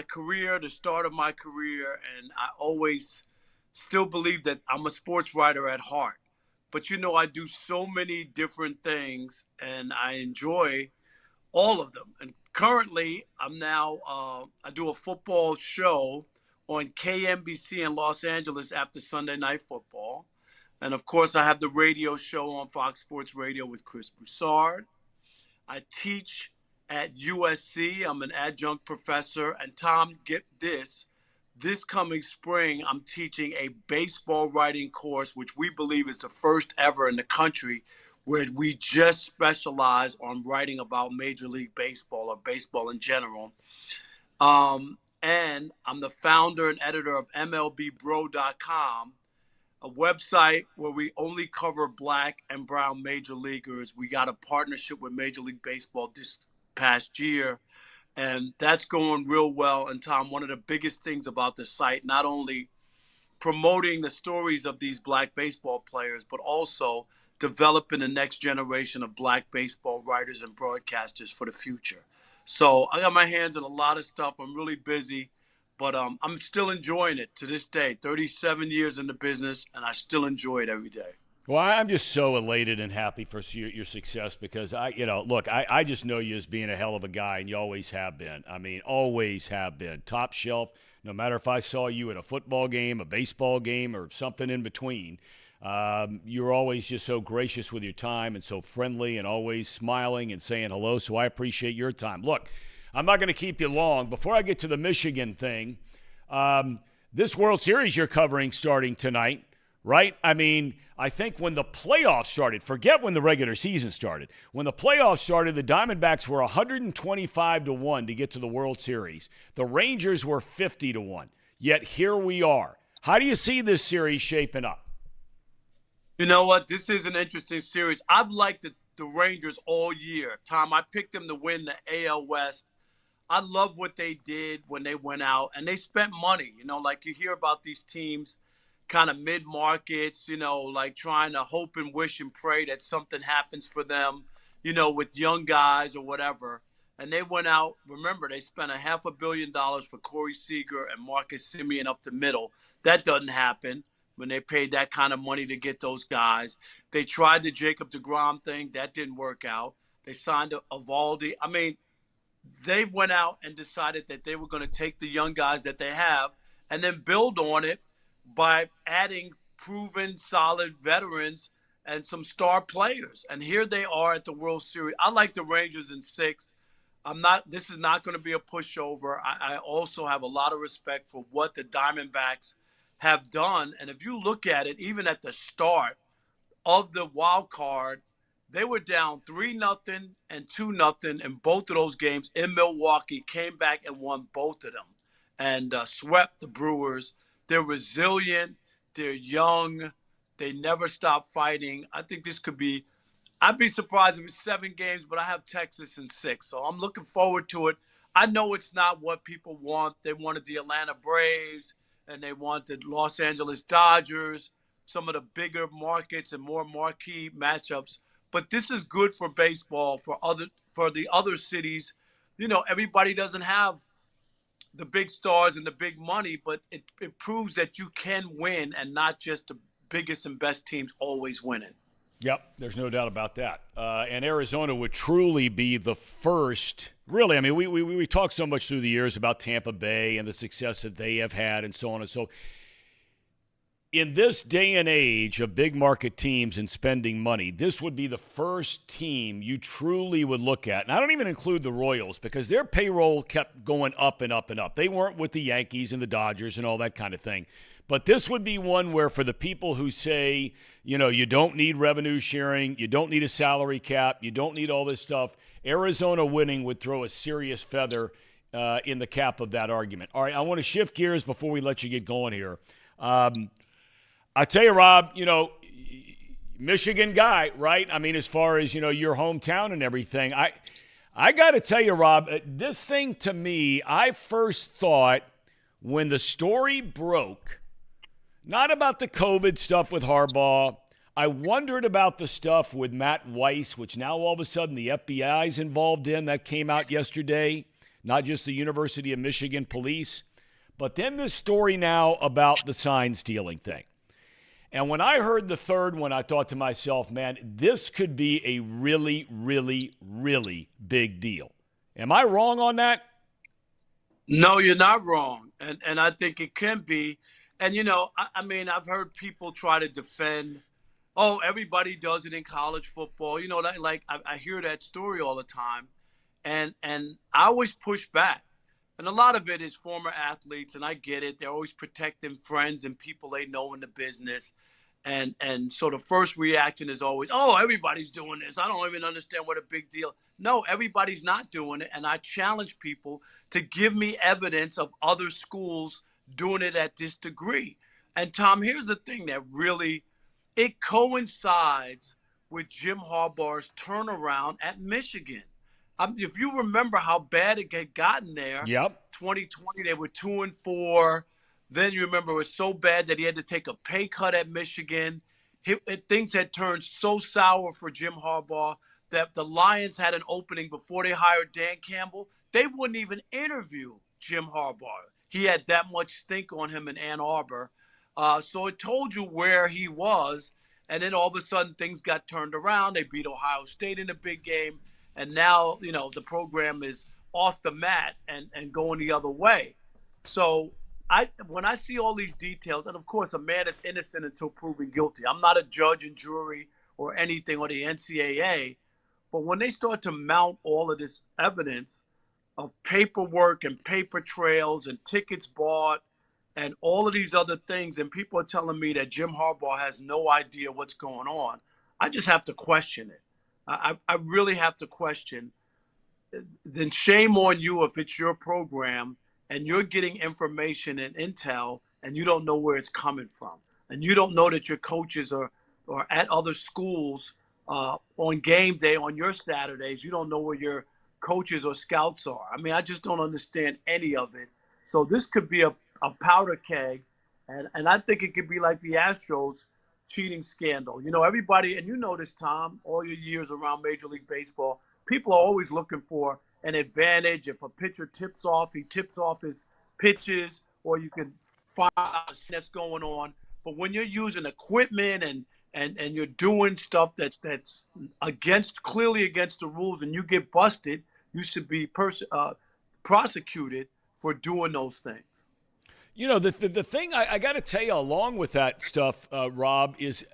career, the start of my career, and I always still believe that I'm a sports writer at heart. But, I do so many different things, and I enjoy all of them. And currently, I'm now I do a football show on KNBC in Los Angeles after Sunday Night Football. And, of course, I have the radio show on Fox Sports Radio with Chris Broussard. I teach at USC. I'm an adjunct professor. And, Tom, get this. This coming spring, I'm teaching a baseball writing course, which we believe is the first ever in the country, where we just specialize on writing about Major League Baseball or baseball in general. And I'm the founder and editor of MLBBro.com, a website where we only cover black and brown major leaguers. We got a partnership with Major League Baseball this past year, and that's going real well. And Tom, one of the biggest things about the site, not only promoting the stories of these black baseball players, but also developing the next generation of black baseball writers and broadcasters for the future. So I got my hands on a lot of stuff. I'm really busy, but I'm still enjoying it to this day. 37 years in the business, and I still enjoy it every day. Well, I'm just so elated and happy for your success because I just know you as being a hell of a guy, and you always have been. I mean, always have been. Top shelf, no matter if I saw you at a football game, a baseball game, or something in between. You're always just so gracious with your time and so friendly and always smiling and saying hello, so I appreciate your time. Look, I'm not going to keep you long. Before I get to the Michigan thing, this World Series you're covering starting tonight, right? I mean, I think when the playoffs started, forget when the regular season started. When the playoffs started, the Diamondbacks were 125-1 to get to the World Series. The Rangers were 50-1. Yet here we are. How do you see this series shaping up? You know what? This is an interesting series. I've liked the Rangers all year. Tom, I picked them to win the AL West. I love what they did when they went out, and they spent money. Like you hear about these teams kind of mid-markets, like trying to hope and wish and pray that something happens for them, with young guys or whatever. And they went out. Remember, they spent $500 million for Corey Seager and Marcus Semien up the middle. That doesn't happen when they paid that kind of money to get those guys. They tried the Jacob deGrom thing. That didn't work out. They signed Eovaldi. I mean, they went out and decided that they were going to take the young guys that they have and then build on it by adding proven, solid veterans and some star players. And here they are at the World Series. I like the Rangers in 6. This is not going to be a pushover. I also have a lot of respect for what the Diamondbacks have done. And if you look at it, even at the start of the wild card, they were down 3-0 and 2-0 in both of those games in Milwaukee, came back and won both of them and swept the Brewers. They're resilient. They're young. They never stop fighting. I think this could be – I'd be surprised if it's 7 games, but I have Texas in 6. So I'm looking forward to it. I know it's not what people want. They wanted the Atlanta Braves and they wanted Los Angeles Dodgers, some of the bigger markets and more marquee matchups. But this is good for baseball for the other cities. You know, everybody doesn't have the big stars and the big money, but it proves that you can win and not just the biggest and best teams always winning. Yep, there's no doubt about that. And Arizona would truly be the first. Really, I mean, we talked so much through the years about Tampa Bay and the success that they have had and so on and so. In this day and age of big market teams and spending money, this would be the first team you truly would look at. And I don't even include the Royals because their payroll kept going up and up and up. They weren't with the Yankees and the Dodgers and all that kind of thing. But this would be one where for the people who say, you know, you don't need revenue sharing, you don't need a salary cap, you don't need all this stuff, Arizona winning would throw a serious feather in the cap of that argument. All right, I want to shift gears before we let you get going here. I tell you, Rob, you know, Michigan guy, right? I mean, as far as, you know, your hometown and everything, I got to tell you, Rob, this thing to me, I first thought when the story broke, not about the COVID stuff with Harbaugh, I wondered about the stuff with Matt Weiss, which now all of a sudden the FBI is involved in. That came out yesterday, not just the University of Michigan police, but then this story now about the sign stealing thing. And when I heard the third one, I thought to myself, man, this could be a really, really, really big deal. Am I wrong on that? No, you're not wrong. And I think it can be. And, you know, I mean, I've heard people try to defend, oh, everybody does it in college football. You know, like I hear that story all the time. And I always push back. And a lot of it is former athletes, and I get it. They're always protecting friends and people they know in the business. And so the first reaction is always, oh, everybody's doing this. I don't even understand what a big deal. No, everybody's not doing it. And I challenge people to give me evidence of other schools doing it at this degree. And Tom, here's the thing that really, it coincides with Jim Harbaugh's turnaround at Michigan. If you remember how bad it had gotten there, Yep. 2020, they were 2-4. Then you remember it was so bad that he had to take a pay cut at Michigan. Things had turned so sour for Jim Harbaugh that the Lions had an opening before they hired Dan Campbell. They wouldn't even interview Jim Harbaugh. He had that much stink on him in Ann Arbor. So it told you where he was. And then all of a sudden things got turned around. They beat Ohio State in a big game. And now, you know, the program is off the mat and going the other way. So when I see all these details, and of course, a man is innocent until proven guilty. I'm not a judge and jury or anything or the NCAA. But when they start to mount all of this evidence of paperwork and paper trails and tickets bought and all of these other things, and people are telling me that Jim Harbaugh has no idea what's going on, I just have to question it. I really have to question. Then shame on you if it's your program and you're getting information and intel and you don't know where it's coming from. And you don't know that your coaches are at other schools on game day on your Saturdays. You don't know where your coaches or scouts are. I mean, I just don't understand any of it. So this could be a powder keg. And I think it could be like the Astros cheating scandal. You know, everybody, and you know this, Tom, all your years around Major League Baseball, people are always looking for an advantage. If a pitcher tips off, he tips off his pitches, or you can find out that's going on. But when you're using equipment and you're doing stuff that's clearly against the rules and you get busted, you should be prosecuted for doing those things. You know, the thing I got to tell you along with that stuff, Rob, is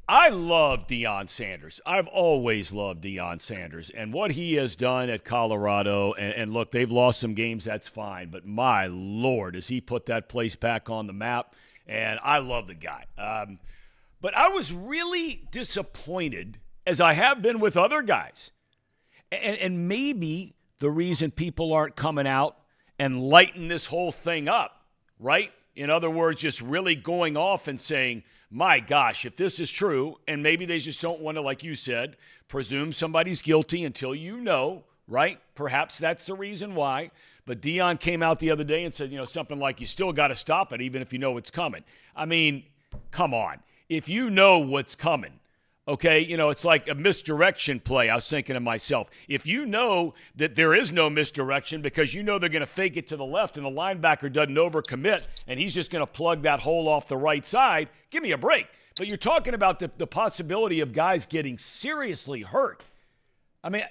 I love Deion Sanders. I've always loved Deion Sanders. And what he has done at Colorado, and look, they've lost some games, that's fine. But my Lord, has he put that place back on the map. And I love the guy. But I was really disappointed, as I have been with other guys. And maybe the reason people aren't coming out and lighting this whole thing up, right? In other words, just really going off and saying, my gosh, if this is true, and maybe they just don't want to, like you said, presume somebody's guilty until you know, right? Perhaps that's the reason why. But Deion came out the other day and said, something like, you still got to stop it even if you know it's coming. I mean, come on. If you know what's coming, okay, it's like a misdirection play. I was thinking to myself, if you know that there is no misdirection because you know they're going to fake it to the left and the linebacker doesn't overcommit and he's just going to plug that hole off the right side, give me a break. But you're talking about the possibility of guys getting seriously hurt. I mean,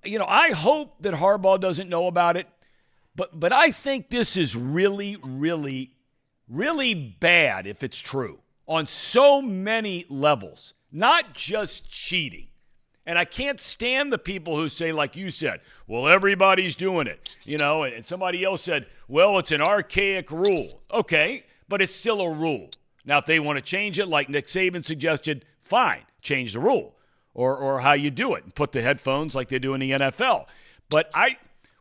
I hope that Harbaugh doesn't know about it, but I think this is really, really, really bad if it's true on so many levels. Not just cheating. And I can't stand the people who say, like you said, well, everybody's doing it, and somebody else said, well, it's an archaic rule. Okay, but it's still a rule. Now, if they want to change it, like Nick Saban suggested, fine, change the rule or how you do it and put the headphones like they do in the NFL. But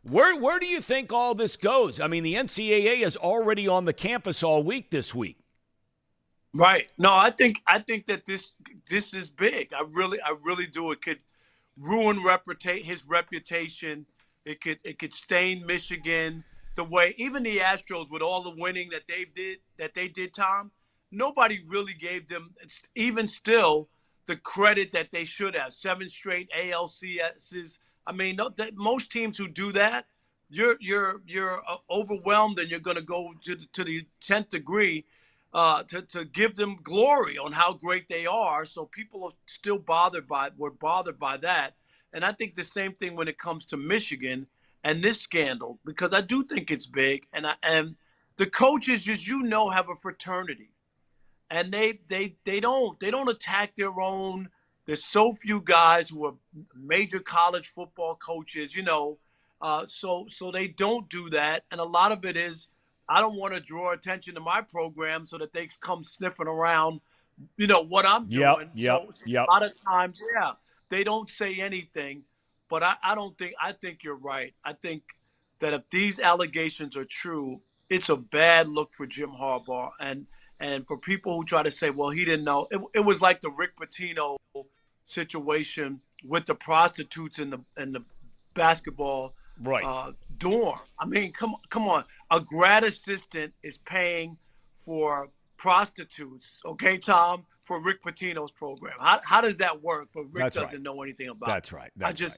where do you think all this goes? I mean, the NCAA is already on the campus all week this week. Right. No, I think that this is big. I really do. It could ruin his reputation. It could stain Michigan the way even the Astros with all the winning that they did, Tom. Nobody really gave them even still the credit that they should have. 7 straight ALCSs. I mean, most teams who do that, you're overwhelmed and you're going to go to the 10th degree. To give them glory on how great they are. So people are still bothered by that. And I think the same thing when it comes to Michigan and this scandal, because I do think it's big. And the coaches, as have a fraternity. And they don't attack their own. There's so few guys who are major college football coaches, so they don't do that. And a lot of it is, I don't want to draw attention to my program so that they come sniffing around, what I'm doing. So a lot of times, they don't say anything, but I think you're right. I think that if these allegations are true, it's a bad look for Jim Harbaugh. And for people who try to say, well, he didn't know, it was like the Rick Pitino situation with the prostitutes in the basketball dorm. I mean, come on. A grad assistant is paying for prostitutes, okay, Tom, for Rick Pitino's program. How does that work? But Rick doesn't know anything about it. That's right.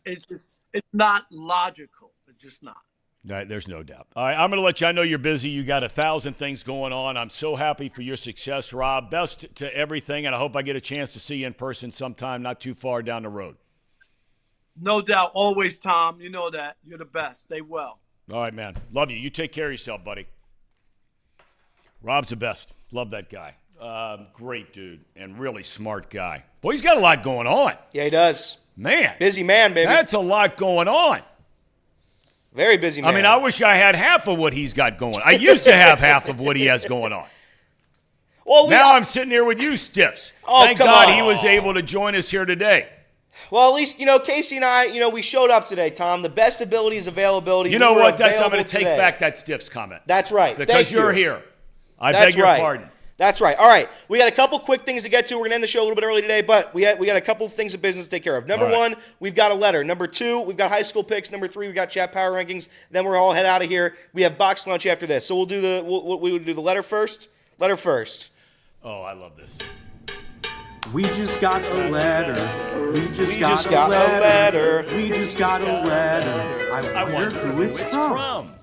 It's not logical. It's just not. There's no doubt. All right, I'm going to let you. I know you're busy. You got 1,000 things going on. I'm so happy for your success, Rob. Best to everything, and I hope I get a chance to see you in person sometime not too far down the road. No doubt. Always, Tom. You know that. You're the best. Stay well. All right, man. Love you. You take care of yourself, buddy. Rob's the best. Love that guy. Great dude and really smart guy. Boy, he's got a lot going on. Yeah, he does. Man. Busy man, baby. That's a lot going on. Very busy man. I mean, I wish I had half of what he's got going. I used to have half of what he has going on. Well, now I'm sitting here with you stiffs. Thank God he was able to join us here today. Well, at least, Casey and I, we showed up today, Tom. The best ability is availability. You know what? I'm going to take back that stiffs comment. That's right. Because you're here. I beg your pardon. That's right. All right. We got a couple quick things to get to. We're going to end the show a little bit early today, but we got a couple things of business to take care of. Number one, we've got a letter. Number two, we've got high school picks. Number three, we've got chat power rankings. Then we're all head out of here. We have box lunch after this. So we'll do the letter first. Letter first. Oh, I love this. We just got a letter. We just got a letter. We just got a letter. I wonder who it's from.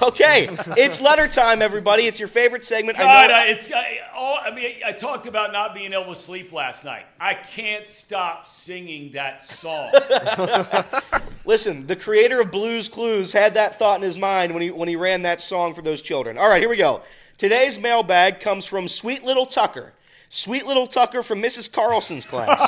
Okay, it's letter time, everybody. It's your favorite segment. God, I I talked about not being able to sleep last night. I can't stop singing that song. Listen, the creator of Blue's Clues had that thought in his mind when he ran that song for those children. All right, here we go. Today's mailbag comes from Sweet Little Tucker. Sweet Little Tucker from Mrs. Carlson's class.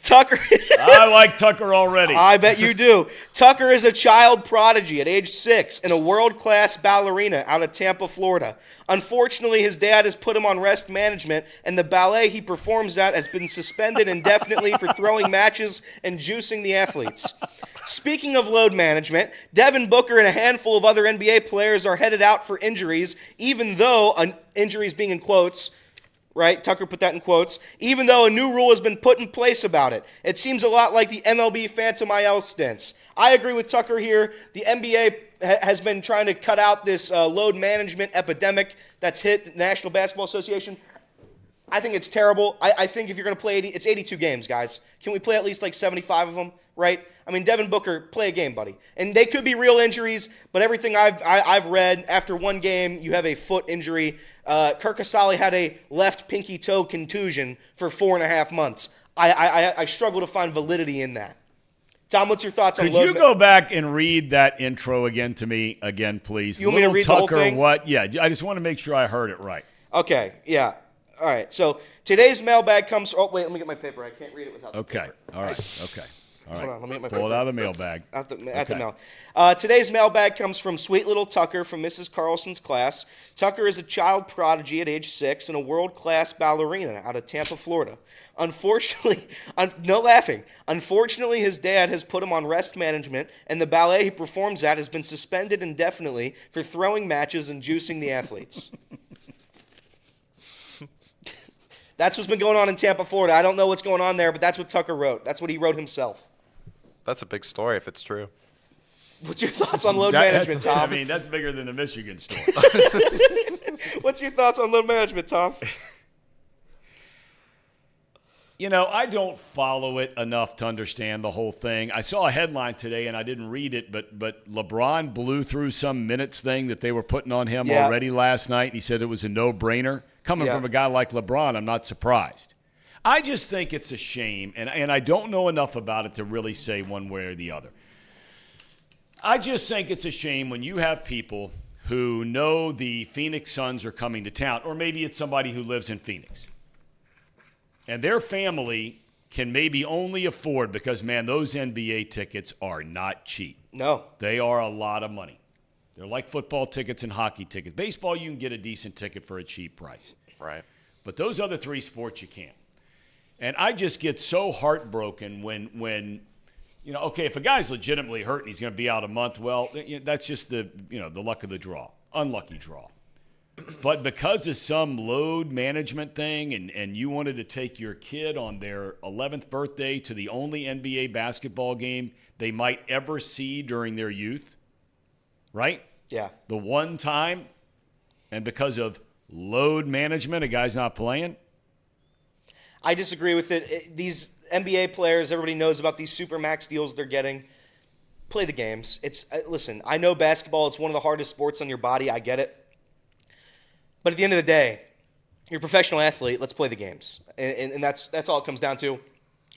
Tucker. I like Tucker already. I bet you do. Tucker is a child prodigy at age 6 and a world-class ballerina out of Tampa, Florida. Unfortunately, his dad has put him on rest management, and the ballet he performs at has been suspended indefinitely for throwing matches and juicing the athletes. Speaking of load management, Devin Booker and a handful of other NBA players are headed out for injuries, even though injuries being in quotes, right? Tucker put that in quotes. Even though a new rule has been put in place about it. It seems a lot like the MLB Phantom IL stints. I agree with Tucker here. The NBA has been trying to cut out this load management epidemic that's hit the National Basketball Association. I think it's terrible. I think if you're going to play it's 82 games, guys. Can we play at least like 75 of them, right? I mean, Devin Booker, play a game, buddy. And they could be real injuries, but everything I've read, after one game, you have a foot injury. Kirk Casale had a left pinky toe contusion for 4.5 months. I struggle to find validity in that. Tom, what's your thoughts on Could you go back and read that intro again to me again, please? You want me to read the whole Tucker, thing? what? Yeah, I just want to make sure I heard it right. Okay, yeah. All right, so today's mailbag comes... Oh, wait, let me get my paper. I can't read it without the paper. All right, okay. All right. Hold on, let me get my Pull it paper. out of the mailbag. At the mail. Today's mailbag comes from Sweet Little Tucker from Mrs. Carlson's class. Tucker is a child prodigy at age 6 and a world-class ballerina out of Tampa, Florida. Unfortunately, no laughing. Unfortunately, his dad has put him on rest management, and the ballet he performs at has been suspended indefinitely for throwing matches and juicing the athletes. That's what's been going on in Tampa, Florida. I don't know what's going on there, but that's what Tucker wrote. That's what he wrote himself. That's a big story if it's true. What's your thoughts on load management, Tom? I mean, that's bigger than the Michigan story. What's your thoughts on load management, Tom? You know, I don't follow it enough to understand the whole thing. I saw a headline today, and I didn't read it, but LeBron blew through some minutes thing that they were putting on him already last night, and he said it was a no-brainer. Coming from a guy like LeBron, I'm not surprised. I just think it's a shame, and I don't know enough about it to really say one way or the other. I just think it's a shame when you have people who know the Phoenix Suns are coming to town, or maybe it's somebody who lives in Phoenix, and their family can maybe only afford, because, man, those NBA tickets are not cheap. No. They are a lot of money. They're like football tickets and hockey tickets. Baseball, you can get a decent ticket for a cheap price. Right. But those other three sports, you can't. And I just get so heartbroken when you know, okay, if a guy's legitimately hurt and he's going to be out a month, well, that's just the luck of the draw. Unlucky draw. But because of some load management thing and you wanted to take your kid on their 11th birthday to the only NBA basketball game they might ever see during their youth, right? Yeah. The one time, and because of load management, a guy's not playing? I disagree with it. These NBA players, everybody knows about these super max deals they're getting. Play the games. Listen, I know basketball, it's one of the hardest sports on your body. I get it. But at the end of the day, you're a professional athlete. Let's play the games. And that's all it comes down to.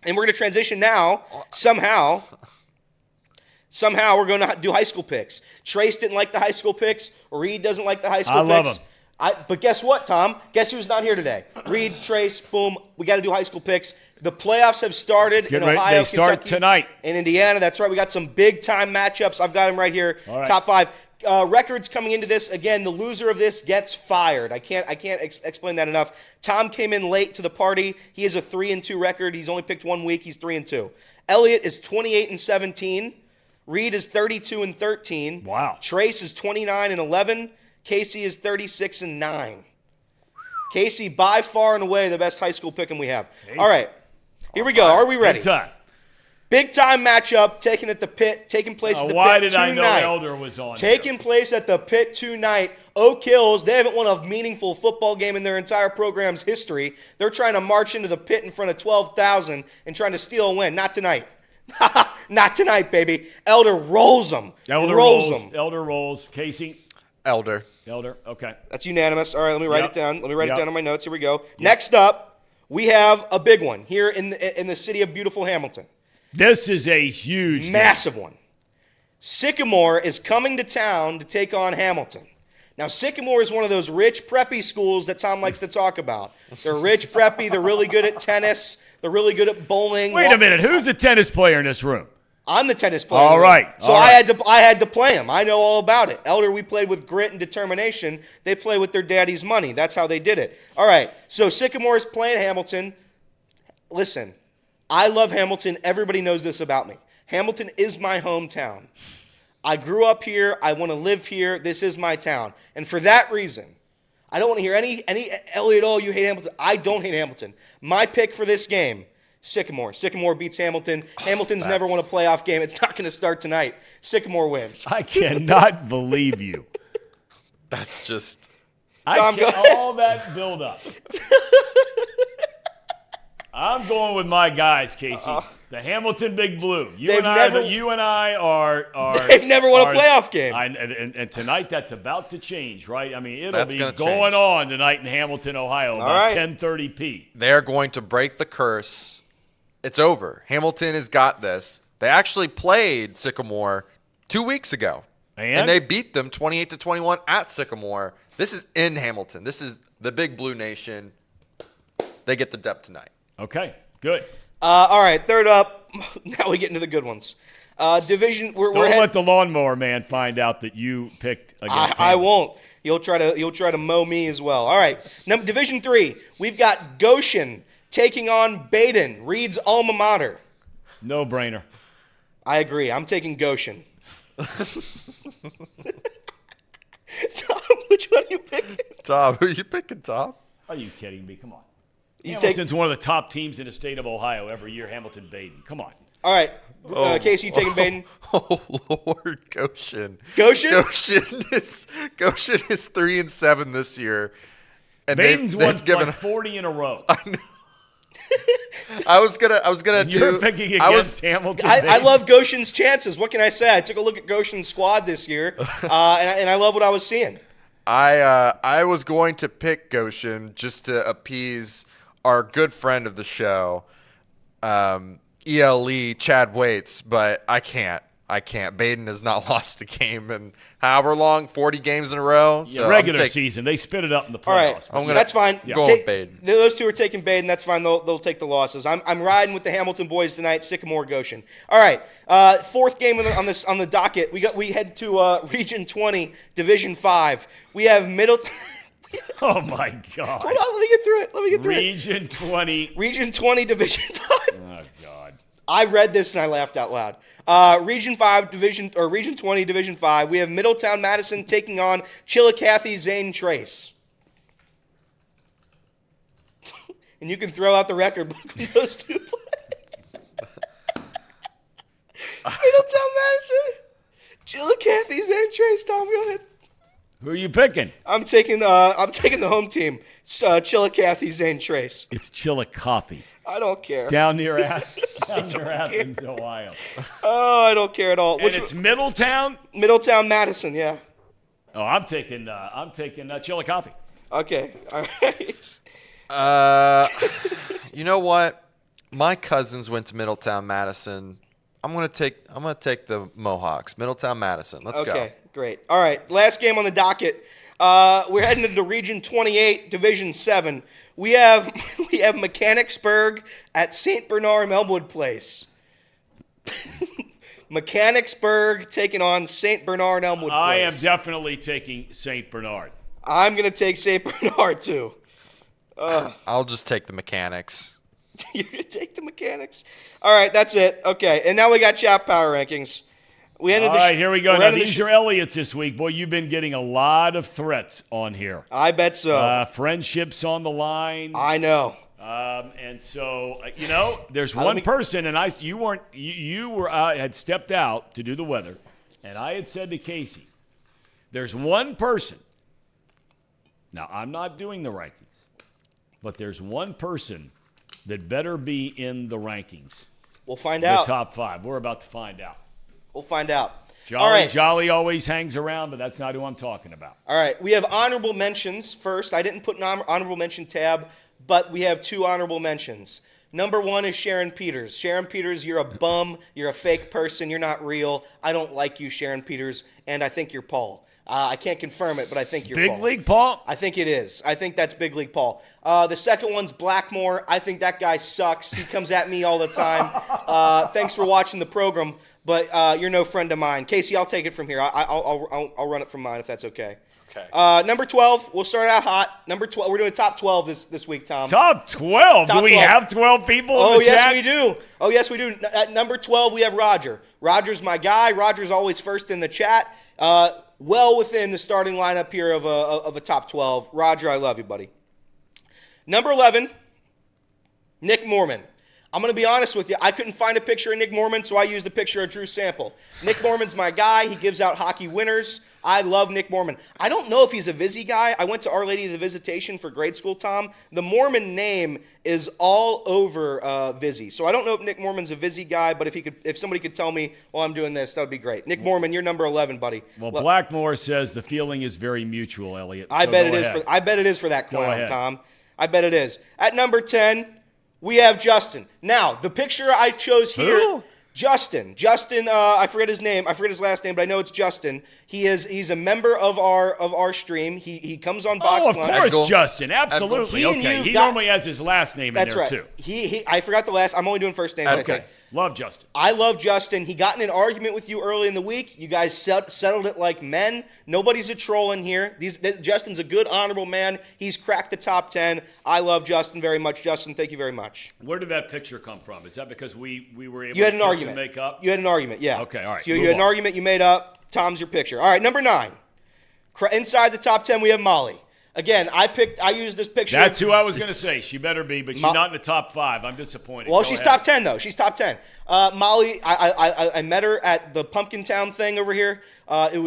And we're going to transition now, somehow we're going to do high school picks. Trace didn't like the high school picks. Reed doesn't like the high school picks. I love them. But guess what, Tom? Guess who's not here today? Reed, Trace, boom. We got to do high school picks. The playoffs have started in Ohio, They start Kentucky, tonight. in Indiana. That's right. We got some big-time matchups. I've got them right here. All right. Top 5. Records coming into this. Again, the loser of this gets fired. I can't explain that enough. Tom came in late to the party. He has a 3-2 record. He's only picked 1 week. He's 3-2. Elliott is 28-17. Reed is 32-13. Wow. Trace is 29-11. Casey is 36-9. Casey, by far and away, the best high school pick we have. All right. Here we go. Are we ready? Big time. Big time matchup taking place at the Pit Why did I know tonight. Elder was on Taking place at the Pit tonight. Oak Hills, they haven't won a meaningful football game in their entire program's history. They're trying to march into the Pit in front of 12,000 and trying to steal a win. Not tonight. Not tonight, baby. Elder rolls them. Elder rolls them. Elder rolls. Casey? Elder. Elder. Okay. That's unanimous. All right, let me write Yep. it down. Let me write Yep. it down on my notes. Here we go. Next up, we have a big one here in the city of beautiful Hamilton. This is a huge game. Massive one. Sycamore is coming to town to take on Hamilton. Now, Sycamore is one of those rich, preppy schools that Tom likes to talk about. They're rich, preppy. They're really good at tennis. They're really good at bowling. Wait a minute. Who's the tennis player in this room? I'm the tennis player. All right. So All I right. had to play him. I know all about it. Elder, we played with grit and determination. They play with their daddy's money. That's how they did it. All right. So Sycamore is playing Hamilton. Listen, I love Hamilton. Everybody knows this about me. Hamilton is my hometown. I grew up here. I want to live here. This is my town. And for that reason, I don't want to hear any Elliot, oh, you hate Hamilton. I don't hate Hamilton. My pick for this game, Sycamore. Sycamore beats Hamilton. Hamilton's never won a playoff game. It's not going to start tonight. Sycamore wins. I cannot believe you. That's just. Tom, go ahead. All that build up. I'm going with my guys, Casey. The Hamilton Big Blue. You and I are. They've never won a playoff game. And tonight that's about to change, right? I mean, it'll That's be gonna going change. on tonight in Hamilton, Ohio, about right. 10:30 They're going to break the curse. It's over. Hamilton has got this. They actually played Sycamore 2 weeks ago. And they beat them 28-21 at Sycamore. This is in Hamilton. This is the Big Blue Nation. They get the dub tonight. Okay, good. All right, third up. Now we get into the good ones. Division. Don't let the lawnmower man find out that you picked against I him. won't. You'll try to mow me as well. All right. Division 3. We've got Goshen taking on Baden, Reed's alma mater. No brainer. I agree. I'm taking Goshen. Tom, which one are you picking? Tom, who are you picking, Tom? Are you kidding me? Come on. He's Hamilton's one of the top teams in the state of Ohio every year. Hamilton Baden. Come on. All right. Casey, you taking Baden? Oh Lord, Goshen. Goshen? Goshen is 3-7 this year, and Baden's they've won given. like 40 in a row. I was gonna You're do. picking I against was. Hamilton. I Baden. love Goshen's chances. What can I say? I took a look at Goshen's squad this year, and I love what I was seeing. I was going to pick Goshen just to appease our good friend of the show, ELE Chad Waits, but I can't. Baden has not lost a game in however long, 40 games in a row. Yeah, So regular season. They spit it up in the All right, playoffs. that's fine. go with Baden. Those two are taking Baden. That's fine. They'll take the losses. I'm riding with the Hamilton boys tonight. Sycamore Goshen. All right, fourth game on the docket. We head to Region 20, Division 5. We have Oh, my God. Hold on, let me get through it. Region 20. Region 20, Division 5. Oh, God. I read this and I laughed out loud. Region 20, Division 5. We have Middletown Madison taking on Chillicothe Zane Trace. And you can throw out the record book when those two play. Middletown Madison, Chillicothe Zane Trace. Tom, go ahead. Who are you picking? I'm taking the home team, Chillicothe Zane Trace. It's Chillicothe. I don't care. Down near Athens, Ohio. Oh, I don't care at all. And it's Middletown? Middletown Madison, yeah. Oh, I'm taking Chillicothe. Okay, all right. You know what? My cousins went to Middletown Madison. I'm gonna take the Mohawks. Middletown Madison. Let's go. Okay, great. All right, last game on the docket. We're heading into Region 28, Division 7. We have Mechanicsburg at St. Bernard Elmwood Place. Mechanicsburg taking on St. Bernard Elmwood Place. I am definitely taking St. Bernard. I'm going to take St. Bernard too. I'll just take the Mechanics. You're going to take the Mechanics? All right, that's it. Okay, and now we got Chap Power Rankings. All right, here we go. we're Now, ending the these are Elliott's this week. Boy, you've been getting a lot of threats on here. I bet so. Friendships on the line. I know. And so, there's one person, and you had stepped out to do the weather, and I had said to Casey, there's one person. Now, I'm not doing the rankings, but there's one person that better be in the rankings. We'll find the out. top 5. We're about to find out. We'll find out. Jolly, All right. Jolly always hangs around, but that's not who I'm talking about. All right. We have honorable mentions first. I didn't put an honorable mention tab, but we have 2 honorable mentions. Number 1 is Sharon Peters. Sharon Peters, you're a bum. You're a fake person. You're not real. I don't like you, Sharon Peters, and I think you're Paul. I can't confirm it, but I think you're Big Paul. League Paul? I think it is. I think that's Big League Paul. The second one's Blackmore. I think that guy sucks. He comes at me all the time. Thanks for watching the program, but you're no friend of mine. Casey, I'll take it from here. I'll run it from mine if that's okay. Okay. Number 12, we'll start out hot. Number 12, we're doing top 12 this week, Tom. Top 12? Top Do we 12. have 12 people in Oh, the yes, chat? we do. Oh, yes, we do. At number 12, we have Roger. Roger's my guy. Roger's always first in the chat. Well within the starting lineup here of a top 12. Roger, I love you, buddy. Number 11, Nick Mormon. I'm going to be honest with you. I couldn't find a picture of Nick Mormon, so I used a picture of Drew Sample. Nick Mormon's my guy. He gives out hockey winners. I love Nick Mormon. I don't know if he's a Vizzy guy. I went to Our Lady of the Visitation for grade school, Tom. The Mormon name is all over Vizzy. So I don't know if Nick Mormon's a Vizzy guy, but if somebody could tell me while I'm doing this, that would be great. Nick Mormon, you're number 11, buddy. Well, Blackmore says the feeling is very mutual, Elliot. I So bet go it is. ahead. I bet it is for that Go clown, ahead. Tom. I bet it is. At number 10, we have Justin. Now, the picture I chose here. Who? Justin, I forget his name. I forget his last name, but I know it's Justin. He's a member of our stream. He comes on Box Oh, of Lunch. course, Cool. Justin. Absolutely. He and Okay. you He got- normally has his last name in That's there, right. too. He I forgot the last. I'm only doing first names, I think. Okay. Love Justin. I love Justin. He got in an argument with you early in the week. You guys settled it like men. Nobody's a troll in here. Justin's a good, honorable man. He's cracked the top 10. I love Justin very much. Justin, thank you very much. Where did that picture come from? Is that because we were able You had to an kiss argument. and make up? You had an argument, yeah. Okay, all right. So you Move had an on. argument you made up. Tom's your picture. All right, number 9. Inside the top 10, we have Molly. Again, I used this picture. That's who I was going to say. She better be, but she's Mo- not in the top 5. I'm disappointed. Well, Go she's ahead. top 10, though. She's top 10. Molly, I met her at the Pumpkin Town thing over here.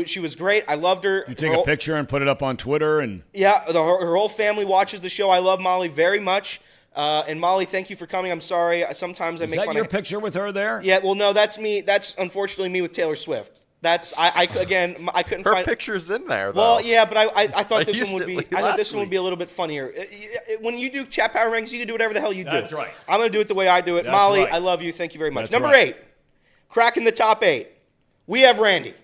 She was great. I loved her. You take a picture and put it up on Twitter and Yeah, her whole family watches the show. I love Molly very much. And Molly, thank you for coming. I'm sorry. Sometimes I is make that fun your of. picture with her there? Yeah, well, no, that's me. That's unfortunately me with Taylor Swift. That's I couldn't Her find. picture's in there, though. Well, yeah, but I thought Like this you one would said be. last I thought this one would week. be a little bit funnier. When you do chat power rankings, you can do whatever the hell you do. That's right. I'm gonna do it the way I do it. That's Molly, right. I love you. Thank you very much. That's Number right. 8, cracking the top 8. We have Randy.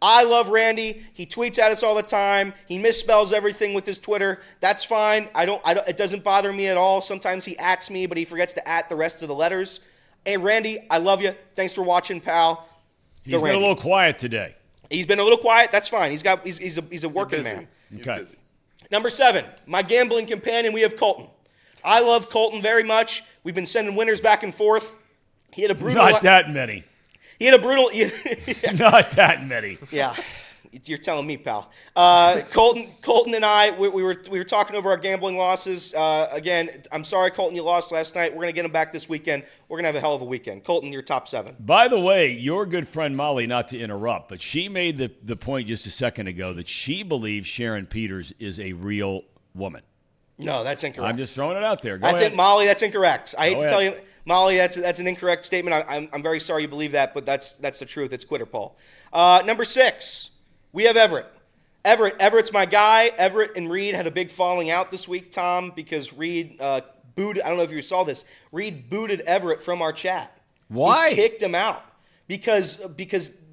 I love Randy. He tweets at us all the time. He misspells everything with his Twitter. That's fine. I don't. It doesn't bother me at all. Sometimes he ats me, but he forgets to at the rest of the letters. Hey, Randy, I love you. Thanks for watching, pal. He's Go been a Randy. little quiet today. He's been a little quiet. That's fine. He's a working busy. man. He's Okay. busy. Number 7, my gambling companion, we have Colton. I love Colton very much. We've been sending winners back and forth. He had a brutal. Not that many. He had a brutal. Not that many. Yeah, you're telling me, pal. Colton and I, we were talking over our gambling losses. Again, I'm sorry, Colton, you lost last night. We're gonna get them back this weekend. We're gonna have a hell of a weekend. Colton, you're top 7. By the way, your good friend Molly, not to interrupt, but she made the point just a second ago that she believes Sharon Peters is a real woman. No, that's incorrect. I'm just throwing it out there. Go That's ahead. it, Molly. That's incorrect. I hate Go to tell ahead. you, Molly. That's an incorrect statement. I'm very sorry you believe that, but that's the truth. It's quitter Paul. Number 6, we have Everett. Everett's my guy. Everett and Reed had a big falling out this week, Tom, because Reed booted. I don't know if you saw this. Reed booted Everett from our chat. Why? He kicked him out because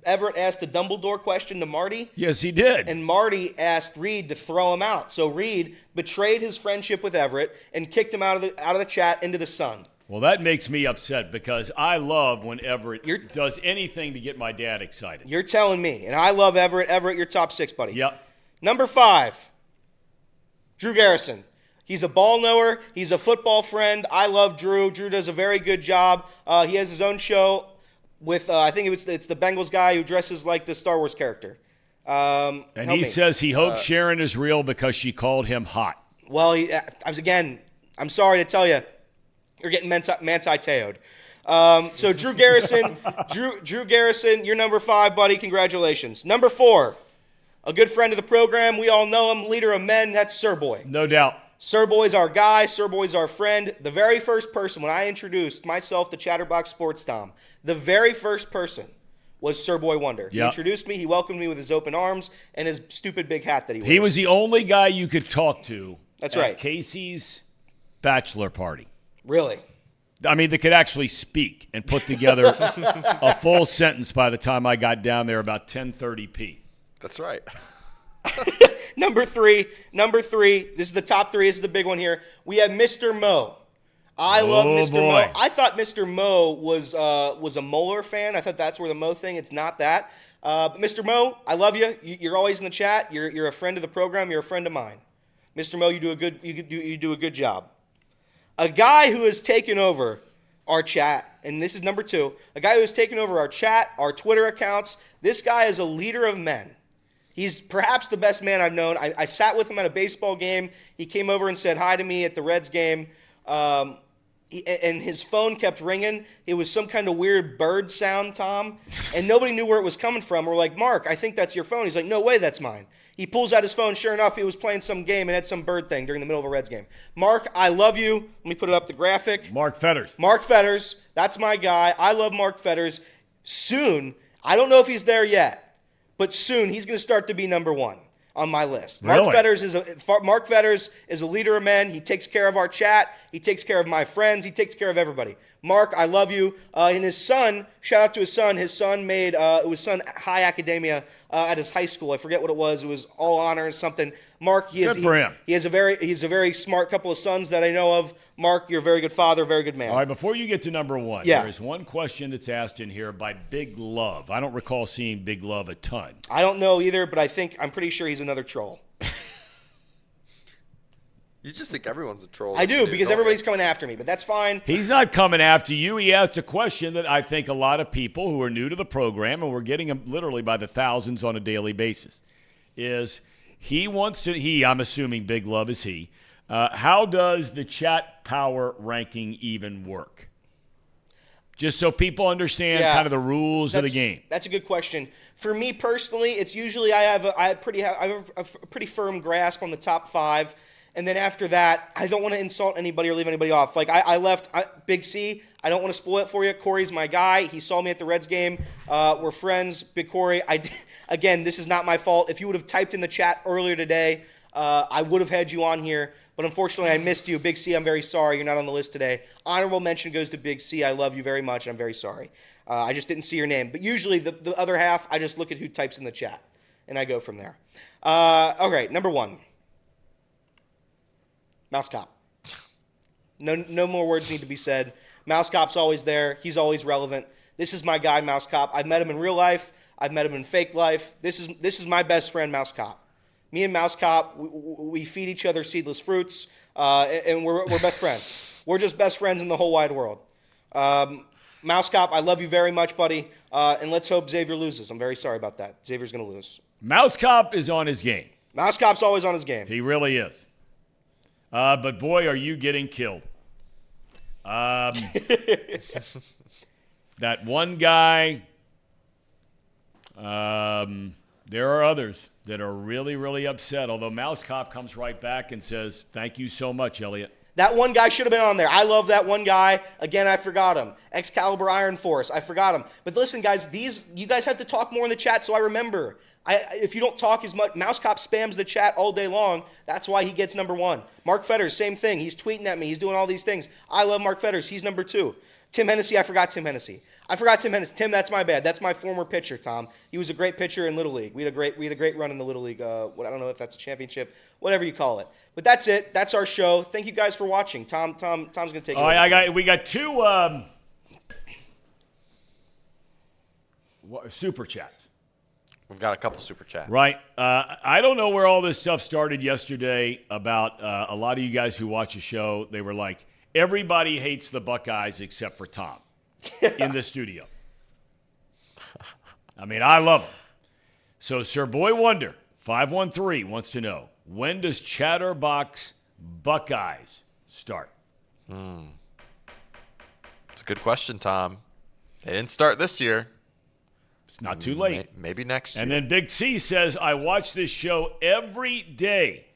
Everett asked a Dumbledore question to Marty. Yes, he did. And Marty asked Reed to throw him out. So Reed betrayed his friendship with Everett and kicked him out of the chat into the sun. Well, that makes me upset because I love when Everett does anything to get my dad excited. You're telling me. And I love Everett. Everett, you're top 6, buddy. Yep. Number 5, Drew Garrison. He's a ball knower. He's a football friend. I love Drew. Drew does a very good job. He has his own show with, I think it's the Bengals guy who dresses like the Star Wars character. And help he me. says he hopes Sharon is real because she called him hot. Well, I'm sorry to tell you, you're getting manti-teoed. So Drew Garrison, Drew Garrison, you're number 5, buddy. Congratulations. Number 4, a good friend of the program. We all know him, leader of men. That's Sir Boy. No doubt. Sir Boy's our guy. Sir Boy's our friend. The very first person, when I introduced myself to Chatterbox Sports, Tom, the very first person was Sir Boy Wonder. He Yep. introduced me. He welcomed me with his open arms and his stupid big hat that he wears. He was the only guy you could talk to That's at right. Casey's bachelor party. Really? I mean, they could actually speak and put together a full sentence by the time I got down there about 10:30 That's right. Number three. This is the top three. This is the big one here. We have Mr. Mo. I love Mr. boy. Mo. I thought Mr. Mo was a Moeller fan. I thought that's where the Mo thing. It's not that. But Mr. Mo, I love you. You're always in the chat. You're a friend of the program. You're a friend of mine. Mr. Mo, you do a good job. A guy who has taken over our chat, and this is number two. A guy who has taken over our chat, our Twitter accounts. This guy is a leader of men. He's perhaps the best man I've known. I sat with him at a baseball game. He came over and said hi to me at the Reds game. And his phone kept ringing. It was some kind of weird bird sound, Tom. And nobody knew where it was coming from. We're like, Mark, I think that's your phone. He's like, no way, that's mine. He pulls out his phone. Sure enough, he was playing some game and had some bird thing during the middle of a Reds game. Mark, I love you. Let me put it up, the graphic. Mark Fetters. Mark Fetters, that's my guy. I love Mark Fetters. Soon, I don't know if he's there yet, but soon he's going to start to be number one on my list. Really? Mark Fetters is a leader of men. He takes care of our chat. He takes care of my friends. He takes care of everybody. Mark, I love you. And his son, shout out to his son. His son made high academia at his high school. I forget what it was. It was all honors something. Mark, Good for him. He's a very smart couple of sons that I know of. Mark, you're a very good father, very good man. All right, before you get to number one, Yeah. there is one question that's asked in here by Big Love. I don't recall seeing Big Love a ton. I don't know either, but I'm pretty sure he's another troll. You just think everyone's a troll. I do, don't because you? everybody's coming after me, but that's fine. He's not coming after you. He asked a question that I think a lot of people who are new to the program, and we're getting them literally by the thousands on a daily basis, is I'm assuming Big Love is he. How does the chat power ranking even work? Just so people understand kind of the rules of the game. That's a good question. For me personally, it's usually I have a pretty firm grasp on the top five. And then after that, I don't want to insult anybody or leave anybody off. Like I left Big C. I don't want to spoil it for you. Corey's my guy. He saw me at the Reds game. We're friends. Big Corey. Again, this is not my fault. If you would have typed in the chat earlier today, I would have had you on here. But unfortunately, I missed you. Big C, I'm very sorry. You're not on the list today. Honorable mention goes to Big C. I love you very much, and I'm very sorry. I just didn't see your name. But usually the other half, I just look at who types in the chat, and I go from there. Okay, number one. Mouse Cop. No more words need to be said. Mouse Cop's always there. He's always relevant. This is my guy, Mouse Cop. I've met him in real life. I've met him in fake life. This is my best friend, Mouse Cop. Me and Mouse Cop, we feed each other seedless fruits, and we're best friends. We're just best friends in the whole wide world. Mouse Cop, I love you very much, buddy. And let's hope Xavier loses. I'm very sorry about that. Xavier's going to lose. Mouse Cop is on his game. Mouse Cop's always on his game. He really is. But boy, are you getting killed. That one guy, there are others that are really, really upset, although Mouse Cop comes right back and says, thank you so much, Elliot. That one guy should have been on there. I love that one guy. Again, I forgot him. Excalibur Iron Force. I forgot him. But listen, guys, you guys have to talk more in the chat so I remember. If you don't talk as much, Mouse Cop spams the chat all day long. That's why he gets number one. Mark Fetters, same thing. He's tweeting at me. He's doing all these things. I love Mark Fetters. He's number two. Tim Hennessy, I forgot Tim Hennessy. Tim, that's my bad. That's my former pitcher, Tom. He was a great pitcher in Little League. We had a great run in the Little League. I don't know if that's a championship, whatever you call it. But that's it. That's our show. Thank you guys for watching. Tom's going to take it All over. right, we got two super chats. We've got a couple super chats. Right. I don't know where all this stuff started yesterday about a lot of you guys who watch the show. They were like, everybody hates the Buckeyes except for Tom in the studio. I mean, I love him. So Sir Boy Wonder, 513, wants to know, when does Chatterbox Buckeyes start? It's a good question, Tom. They didn't start this year. It's not too late. Maybe next year. And then Big C says, I watch this show every day.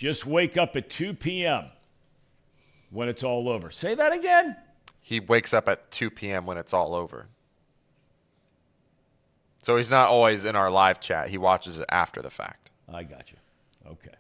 just wake up at 2 p.m. when it's all over. Say that again. He wakes up at 2 p.m. when it's all over. So he's not always in our live chat. He watches it after the fact. I got you. Okay.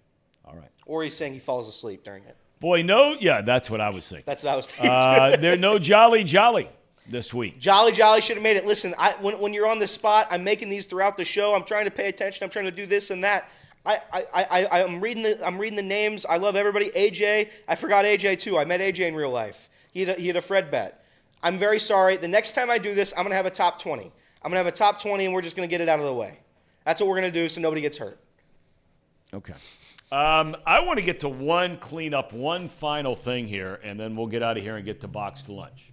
All right. Or he's saying he falls asleep during it. Boy, no. Yeah, that's what I was thinking. That's what I was thinking. There's no Jolly this week. Jolly should have made it. Listen, when you're on the spot, I'm making these throughout the show. I'm trying to pay attention. I'm trying to do this and that. I'm reading the names. I love everybody. AJ, I forgot AJ too. I met AJ in real life. He had a Fred bet. I'm very sorry. The next time I do this, I'm gonna have a top 20. I'm gonna have a top 20, and we're just gonna get it out of the way. That's what we're gonna do, so nobody gets hurt. Okay. I want to get to clean up one final thing here, and then we'll get out of here and get to boxed lunch.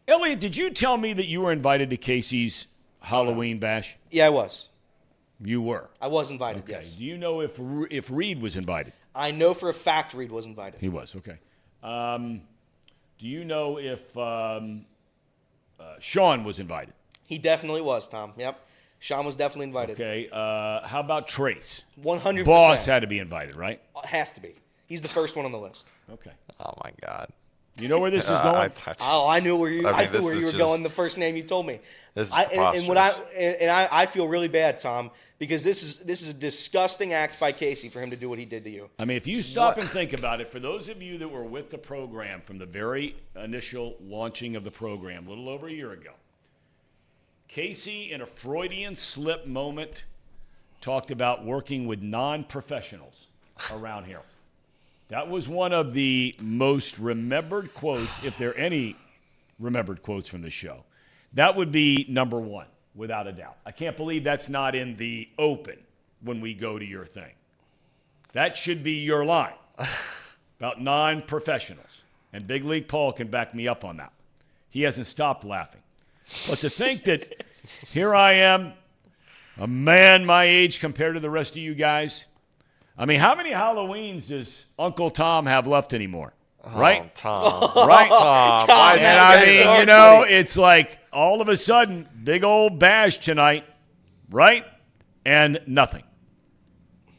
Elliot, did you tell me that you were invited to Casey's Halloween bash? Yeah, I was. You were? I was invited, Okay. yes. Do you know if Reed was invited? I know for a fact Reed was invited. He was, okay. Do you know if Sean was invited? He definitely was, Tom. Yep. Sean was definitely invited. Okay. How about Trace? 100%. Boss had to be invited, right? Has to be. He's the first one on the list. Okay. Oh, my God. You know where this is going? I knew where you. I knew where you were just, going. The first name you told me. This is I feel really bad, Tom, because this is a disgusting act by Casey for him to do what he did to you. I mean, if you stop and think about it, for those of you that were with the program from the very initial launching of the program, a little over a year ago, Casey, in a Freudian slip moment, talked about working with non-professionals around here. That was one of the most remembered quotes, if there are any remembered quotes from the show. That would be number one, without a doubt. I can't believe that's not in the open when we go to your thing. That should be your line about non-professionals. And Big League Paul can back me up on that. He hasn't stopped laughing. But to think that here I am, a man my age compared to the rest of you guys. I mean, how many Halloweens does Uncle Tom have left anymore? Right? Oh, Tom. Right? Tom. And I mean, you know, it's like all of a sudden, big old bash tonight, right? And nothing.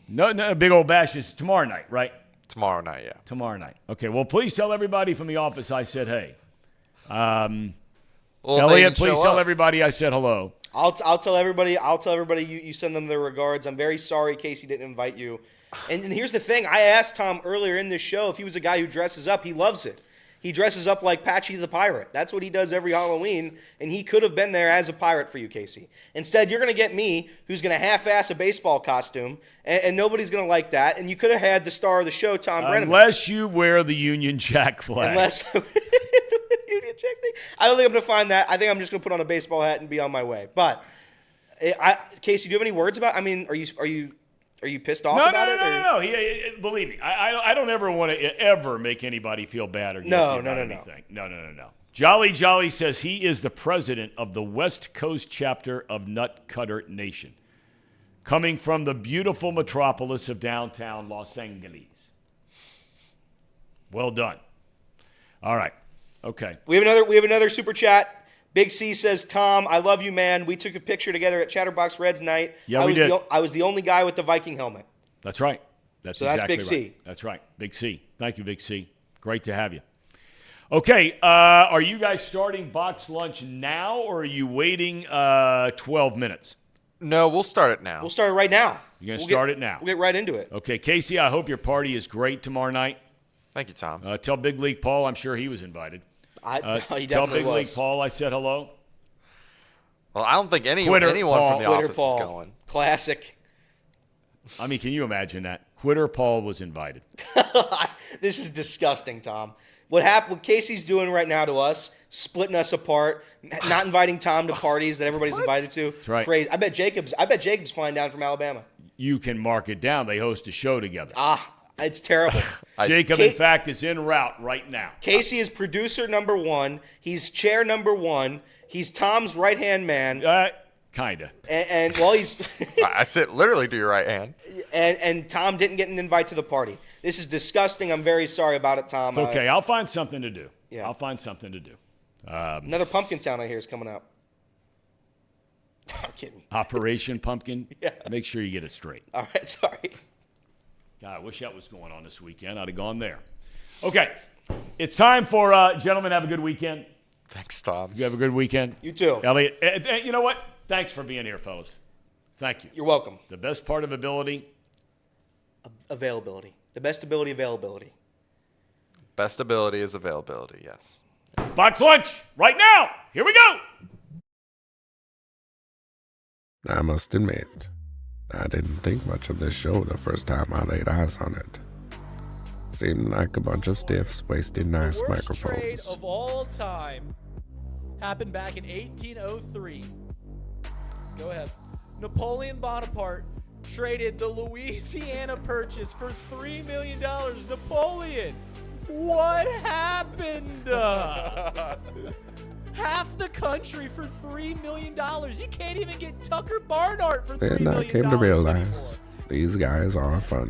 No, big old bash is tomorrow night, right? Tomorrow night, yeah. Tomorrow night. Okay, well, please tell everybody from the office I said hey. Well, Elliot, please tell everybody I said hello. I'll tell everybody. You send them their regards. I'm very sorry Casey didn't invite you. And here's the thing. I asked Tom earlier in this show if he was a guy who dresses up. He loves it. He dresses up like Patchy the Pirate. That's what he does every Halloween, and he could have been there as a pirate for you, Casey. Instead, you're going to get me, who's going to half-ass a baseball costume, and nobody's going to like that. And you could have had the star of the show, Thom Brennaman. Unless you wear the Union Jack flag. Unless Union Jack thing. I don't think I'm going to find that. I think I'm just going to put on a baseball hat and be on my way. But, Casey, do you have any words about? I mean, are you pissed off about it? No. Believe me, I don't ever want to ever make anybody feel bad or guilty about anything. No. Jolly says he is the president of the West Coast chapter of Nut Cutter Nation, coming from the beautiful metropolis of downtown Los Angeles. Well done. All right. Okay. We have another super chat. Big C says, Tom, I love you, man. We took a picture together at Chatterbox Reds night. Yeah, we did. I was the only guy with the Viking helmet. That's right. That's Big right. C. That's right. Big C. Thank you, Big C. Great to have you. Okay, are you guys starting box lunch now, or are you waiting 12 minutes? No, we'll start it now. We'll start it right now. You're going to start it now? We'll get right into it. Okay, Casey, I hope your party is great tomorrow night. Thank you, Tom. Tell Big League Paul I'm sure he was invited. He tell definitely Big League Paul I said hello. Well, I don't think anyone from the office is going. Classic. I mean, can you imagine that? Quitter Paul was invited. This is disgusting, Tom. What Casey's doing right now to us, splitting us apart, not inviting Tom to parties that everybody's invited to. That's right. Crazy. I bet Jacob's flying down from Alabama. You can mark it down. They host a show together. It's terrible. Jacob, in fact, is en route right now. Casey is producer number one. He's chair number one. He's Tom's right-hand man. Kinda. And well, he's... I sit literally to your right hand. And Tom didn't get an invite to the party. This is disgusting. I'm very sorry about it, Tom. It's okay. I'll find something to do. Yeah. I'll find something to do. Another Pumpkin Town, I hear, is coming up. I'm kidding. Operation Pumpkin. Yeah. Make sure you get it straight. All right, sorry. God, I wish that was going on this weekend. I'd have gone there. Okay. It's time for, gentlemen, have a good weekend. Thanks, Tom. You have a good weekend. You too. Elliot, you know what? Thanks for being here, fellas. Thank you. You're welcome. The best part of ability. Availability. The best ability, availability. Best ability is availability, yes. Box lunch right now. Here we go. I must admit, I didn't think much of this show the first time I laid eyes on it. Seemed like a bunch of stiffs wasting nice The worst microphones. trade of all time happened back in 1803. Go ahead. Napoleon Bonaparte traded the Louisiana Purchase for $3 million. Napoleon, what happened? Half the country for $3 million. You can't even get Tucker Barnhart for $3 million. Then I came to realize these guys are funny.